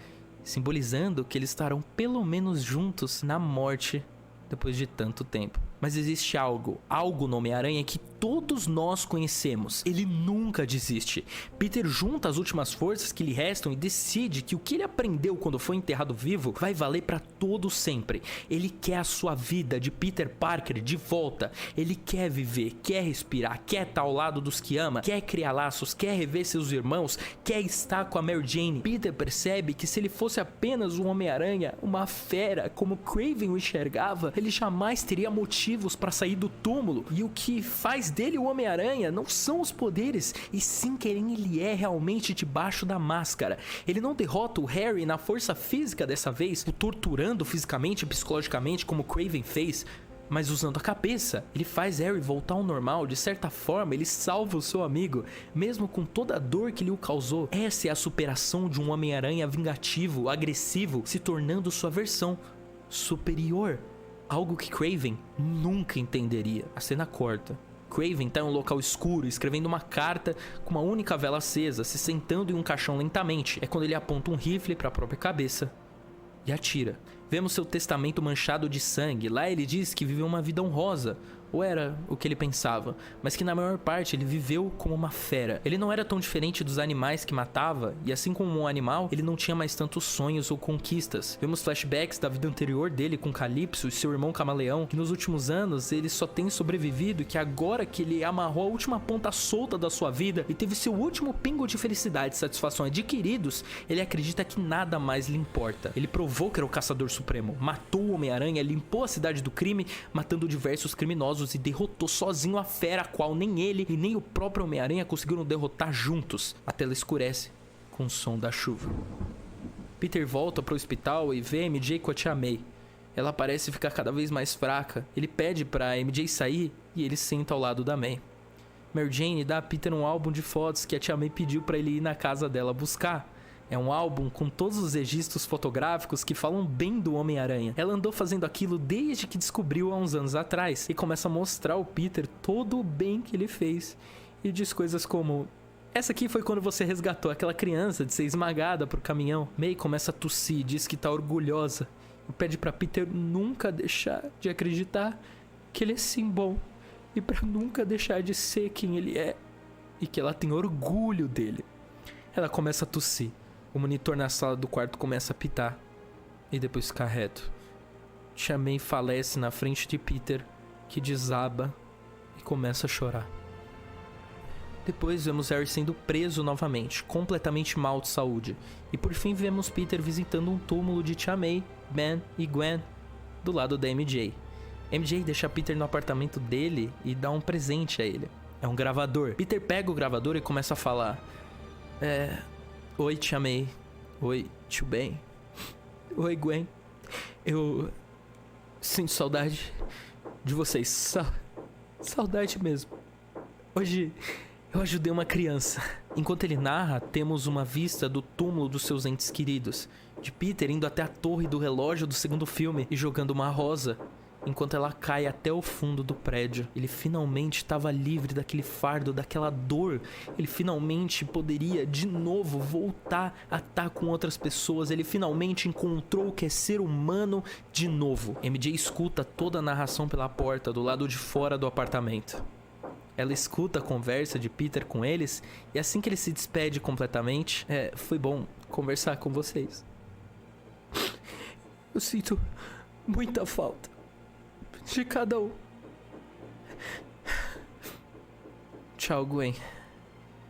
simbolizando que eles estarão pelo menos juntos na morte depois de tanto tempo. Mas existe algo no Homem-Aranha que todos nós conhecemos. Ele nunca desiste. Peter junta as últimas forças que lhe restam e decide que o que ele aprendeu quando foi enterrado vivo vai valer pra todo sempre. Ele quer a sua vida de Peter Parker de volta. Ele quer viver, quer respirar, quer estar ao lado dos que ama, quer criar laços, quer rever seus irmãos, quer estar com a Mary Jane. Peter percebe que se ele fosse apenas um Homem-Aranha, uma fera, como Kraven o enxergava, ele jamais teria motivos para sair do túmulo. E o que faz dele o Homem-Aranha não são os poderes, e sim quem ele é realmente debaixo da máscara. Ele não derrota o Harry na força física dessa vez, o torturando fisicamente e psicologicamente como Kraven fez, mas usando a cabeça. Ele faz Harry voltar ao normal. De certa forma, ele salva o seu amigo, mesmo com toda a dor que lhe o causou. Essa é a superação de um Homem-Aranha vingativo, agressivo, se tornando sua versão superior. Algo que Kraven nunca entenderia. A cena corta. Kraven tá em um local escuro, escrevendo uma carta com uma única vela acesa, se sentando em um caixão lentamente. É quando ele aponta um rifle para a própria cabeça e atira. Vemos seu testamento manchado de sangue. Lá ele diz que viveu uma vida honrosa, ou era o que ele pensava, mas que na maior parte ele viveu como uma fera. Ele não era tão diferente dos animais que matava, e assim como um animal, ele não tinha mais tantos sonhos ou conquistas. Vemos flashbacks da vida anterior dele com Calypso e seu irmão Camaleão, que nos últimos anos ele só tem sobrevivido, e que agora que ele amarrou a última ponta solta da sua vida e teve seu último pingo de felicidade e satisfação adquiridos, ele acredita que nada mais lhe importa. Ele provou que era o caçador supremo, matou o Homem-Aranha, limpou a cidade do crime, matando diversos criminosos e derrotou sozinho a fera, a qual nem ele e nem o próprio Homem-Aranha conseguiram derrotar juntos. A tela escurece com o som da chuva. Peter volta para o hospital e vê a MJ com a Tia May. Ela parece ficar cada vez mais fraca. Ele pede para a MJ sair e ele senta ao lado da May. Mary Jane dá a Peter um álbum de fotos que a Tia May pediu para ele ir na casa dela buscar. É um álbum com todos os registros fotográficos que falam bem do Homem-Aranha. Ela andou fazendo aquilo desde que descobriu há uns anos atrás e começa a mostrar ao Peter todo o bem que ele fez. E diz coisas como: essa aqui foi quando você resgatou aquela criança de ser esmagada por caminhão. May começa a tossir, diz que tá orgulhosa e pede pra Peter nunca deixar de acreditar que ele é sim bom e pra nunca deixar de ser quem ele é e que ela tem orgulho dele. Ela começa a tossir. O monitor na sala do quarto começa a pitar e depois fica reto. Tia May falece na frente de Peter, que desaba e começa a chorar. Depois vemos Harry sendo preso novamente, completamente mal de saúde. E por fim vemos Peter visitando um túmulo de Tia May, Ben e Gwen do lado da MJ. MJ deixa Peter no apartamento dele e dá um presente a ele. É um gravador. Peter pega o gravador e começa a falar: oi, Tia May. Oi, tio Ben. Oi, Gwen. Eu sinto saudade de vocês. Saudade mesmo. Hoje eu ajudei uma criança. Enquanto ele narra, temos uma vista do túmulo dos seus entes queridos. De Peter indo até a torre do relógio do segundo filme e jogando uma rosa, enquanto ela cai até o fundo do prédio. Ele finalmente estava livre daquele fardo, daquela dor. Ele finalmente poderia de novo voltar a estar com outras pessoas. Ele finalmente encontrou o que é ser humano de novo. MJ escuta toda a narração pela porta do lado de fora do apartamento. Ela escuta a conversa de Peter com eles e assim que ele se despede completamente: foi bom conversar com vocês. Eu sinto muita falta de cada um. Tchau, Gwen.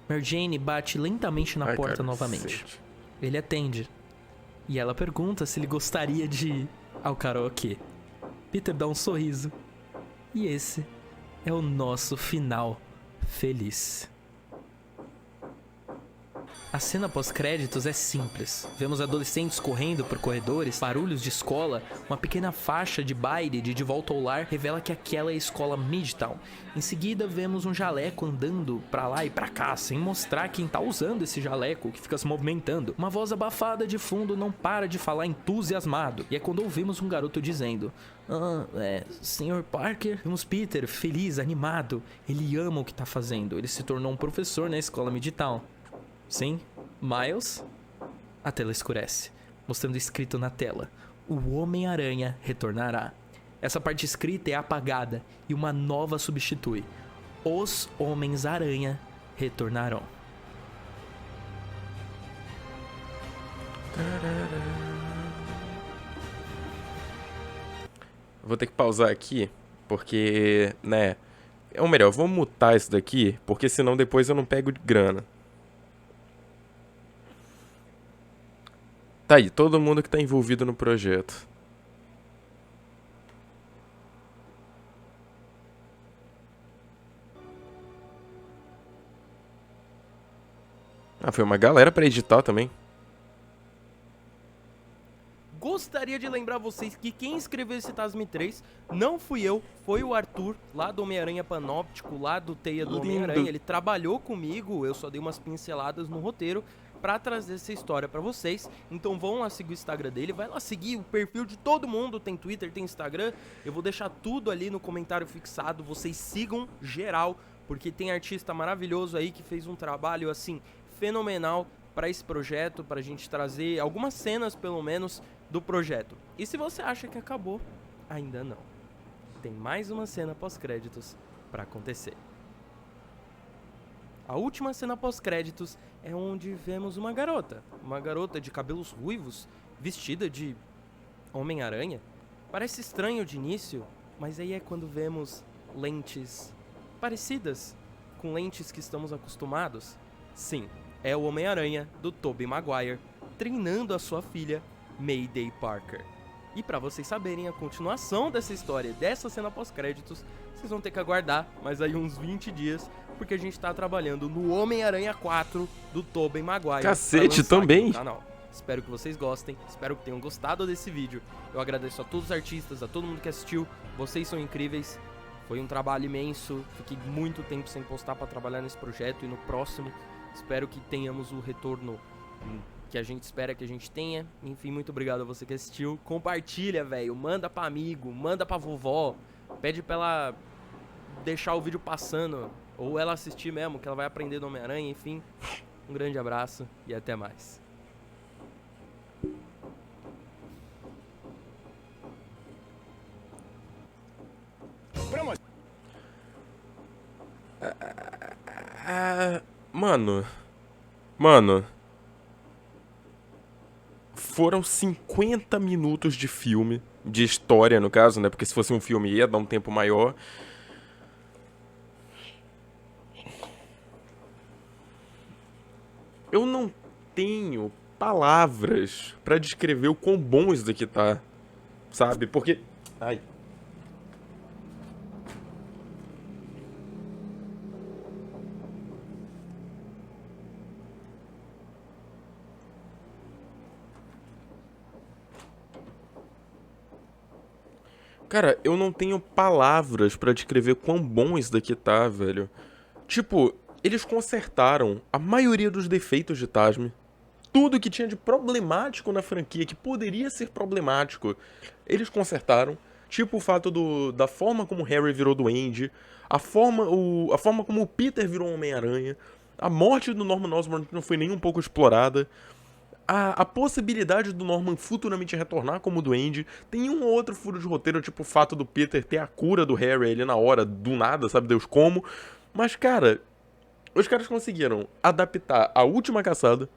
Mary Jane bate lentamente na porta novamente. Ele atende. E ela pergunta se ele gostaria de ir ao karaokê. Peter dá um sorriso. E esse é o nosso final feliz. A cena pós-créditos é simples. Vemos adolescentes correndo por corredores, barulhos de escola, uma pequena faixa de baile de Volta ao Lar revela que aquela é a escola Midtown. Em seguida, vemos um jaleco andando pra lá e pra cá, sem mostrar quem tá usando esse jaleco, que fica se movimentando. Uma voz abafada de fundo não para de falar entusiasmado. E é quando ouvimos um garoto dizendo: Sr. Parker? Vemos Peter feliz, animado. Ele ama o que tá fazendo. Ele se tornou um professor na escola Midtown. Sim, Miles. A tela escurece, mostrando escrito na tela: o Homem-Aranha retornará. Essa parte escrita é apagada e uma nova substitui: os Homens-Aranha retornarão. Vou ter que pausar aqui, porque, ou melhor, eu vou mutar isso daqui, porque senão depois eu não pego de grana. Tá aí, todo mundo que tá envolvido no projeto. Foi uma galera pra editar também. Gostaria de lembrar vocês que quem escreveu esse TASM 3 não fui eu, foi o Arthur, lá do Homem-Aranha Panóptico, lá do Teia do Homem-Aranha. Ele trabalhou comigo, eu só dei umas pinceladas no roteiro pra trazer essa história pra vocês. Então vão lá seguir o Instagram dele, vai lá seguir o perfil de todo mundo, tem Twitter, tem Instagram. Eu vou deixar tudo ali no comentário fixado, vocês sigam geral, porque tem artista maravilhoso aí que fez um trabalho assim fenomenal para esse projeto, pra gente trazer algumas cenas, pelo menos, do projeto. E se você acha que acabou, ainda não. Tem mais uma cena pós-créditos pra acontecer. A última cena pós-créditos é onde vemos uma garota de cabelos ruivos, vestida de Homem-Aranha. Parece estranho de início, mas aí é quando vemos lentes parecidas com lentes que estamos acostumados. Sim, é o Homem-Aranha do Tobey Maguire treinando a sua filha, Mayday Parker. E pra vocês saberem a continuação dessa história, dessa cena pós-créditos, vocês vão ter que aguardar mais aí uns 20 dias, porque a gente tá trabalhando no Homem-Aranha 4 do Tobey Maguire. Cacete, também? Canal. Espero que vocês gostem, espero que tenham gostado desse vídeo. Eu agradeço a todos os artistas, a todo mundo que assistiu, vocês são incríveis. Foi um trabalho imenso, fiquei muito tempo sem postar pra trabalhar nesse projeto e no próximo espero que tenhamos o retorno que a gente espera que a gente tenha. Enfim, muito obrigado a você que assistiu. Compartilha, velho, manda pra amigo, manda pra vovó, pede pra ela deixar o vídeo passando, ou ela assistir mesmo, que ela vai aprender do Homem-Aranha. Enfim, um grande abraço e até mais. Mano, foram 50 minutos de filme, de história no caso, né? Porque se fosse um filme ia dar um tempo maior. Eu não tenho palavras pra descrever o quão bom isso daqui tá, sabe? Porque... Ai... Cara, eu não tenho palavras pra descrever quão bom isso daqui tá, velho. Tipo, eles consertaram a maioria dos defeitos de Tasme. Tudo que tinha de problemático na franquia, que poderia ser problemático, eles consertaram. Tipo o fato da forma como Harry virou Duende, a forma como o Peter virou Homem-Aranha, a morte do Norman Osborn não foi nem um pouco explorada. A possibilidade do Norman futuramente retornar como Duende. Tem um ou outro furo de roteiro, tipo o fato do Peter ter a cura do Harry ali na hora, do nada, sabe Deus como. Mas, cara, os caras conseguiram adaptar A Última Caçada,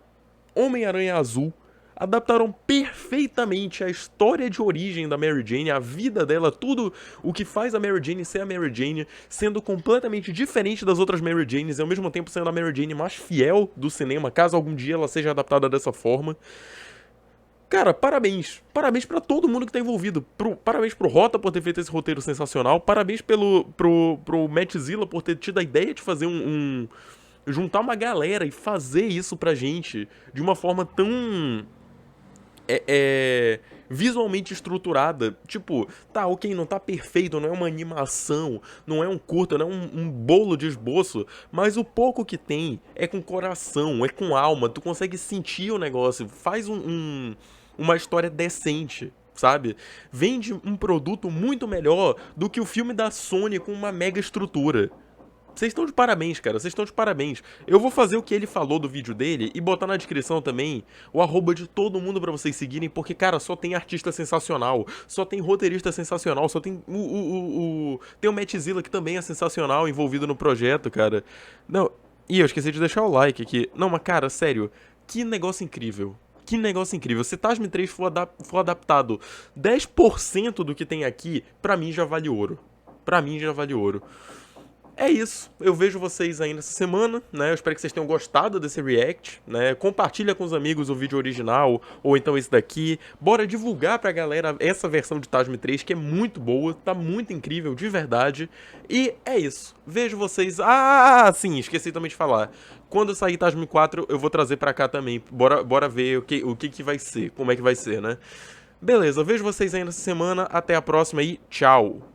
Homem-Aranha Azul, adaptaram perfeitamente a história de origem da Mary Jane, a vida dela, tudo o que faz a Mary Jane ser a Mary Jane, sendo completamente diferente das outras Mary Janes e ao mesmo tempo sendo a Mary Jane mais fiel do cinema, caso algum dia ela seja adaptada dessa forma. Cara, parabéns. Parabéns pra todo mundo que tá envolvido. Parabéns pro Rota por ter feito esse roteiro sensacional. Parabéns pro Matt Zilla por ter tido a ideia de fazer juntar uma galera e fazer isso pra gente de uma forma tão... visualmente estruturada. Tipo, tá, ok, não tá perfeito, não é uma animação, não é um curta, não é um bolo de esboço, mas o pouco que tem é com coração, é com alma, tu consegue sentir o negócio, faz uma história decente, sabe? Vende um produto muito melhor do que o filme da Sony com uma mega estrutura. Vocês estão de parabéns, cara. Vocês estão de parabéns. Eu vou fazer o que ele falou do vídeo dele e botar na descrição também o arroba de todo mundo pra vocês seguirem, porque, cara, só tem artista sensacional, só tem roteirista sensacional, só tem tem o Matt Zilla, que também é sensacional, envolvido no projeto, cara. Não, e eu esqueci de deixar o like aqui. Não, mas, cara, sério, que negócio incrível. Que negócio incrível. Se Tasme 3 for adaptado 10% do que tem aqui, pra mim já vale ouro. Pra mim já vale ouro. É isso, eu vejo vocês aí nessa semana, né, eu espero que vocês tenham gostado desse react, né, compartilha com os amigos o vídeo original, ou então esse daqui, bora divulgar pra galera essa versão de Tasme 3, que é muito boa, tá muito incrível, de verdade, e é isso, vejo vocês, sim, esqueci também de falar, quando sair Tasme 4 eu vou trazer pra cá também, bora ver o que vai ser, como é que vai ser, né. Beleza, eu vejo vocês aí nessa semana, até a próxima e tchau!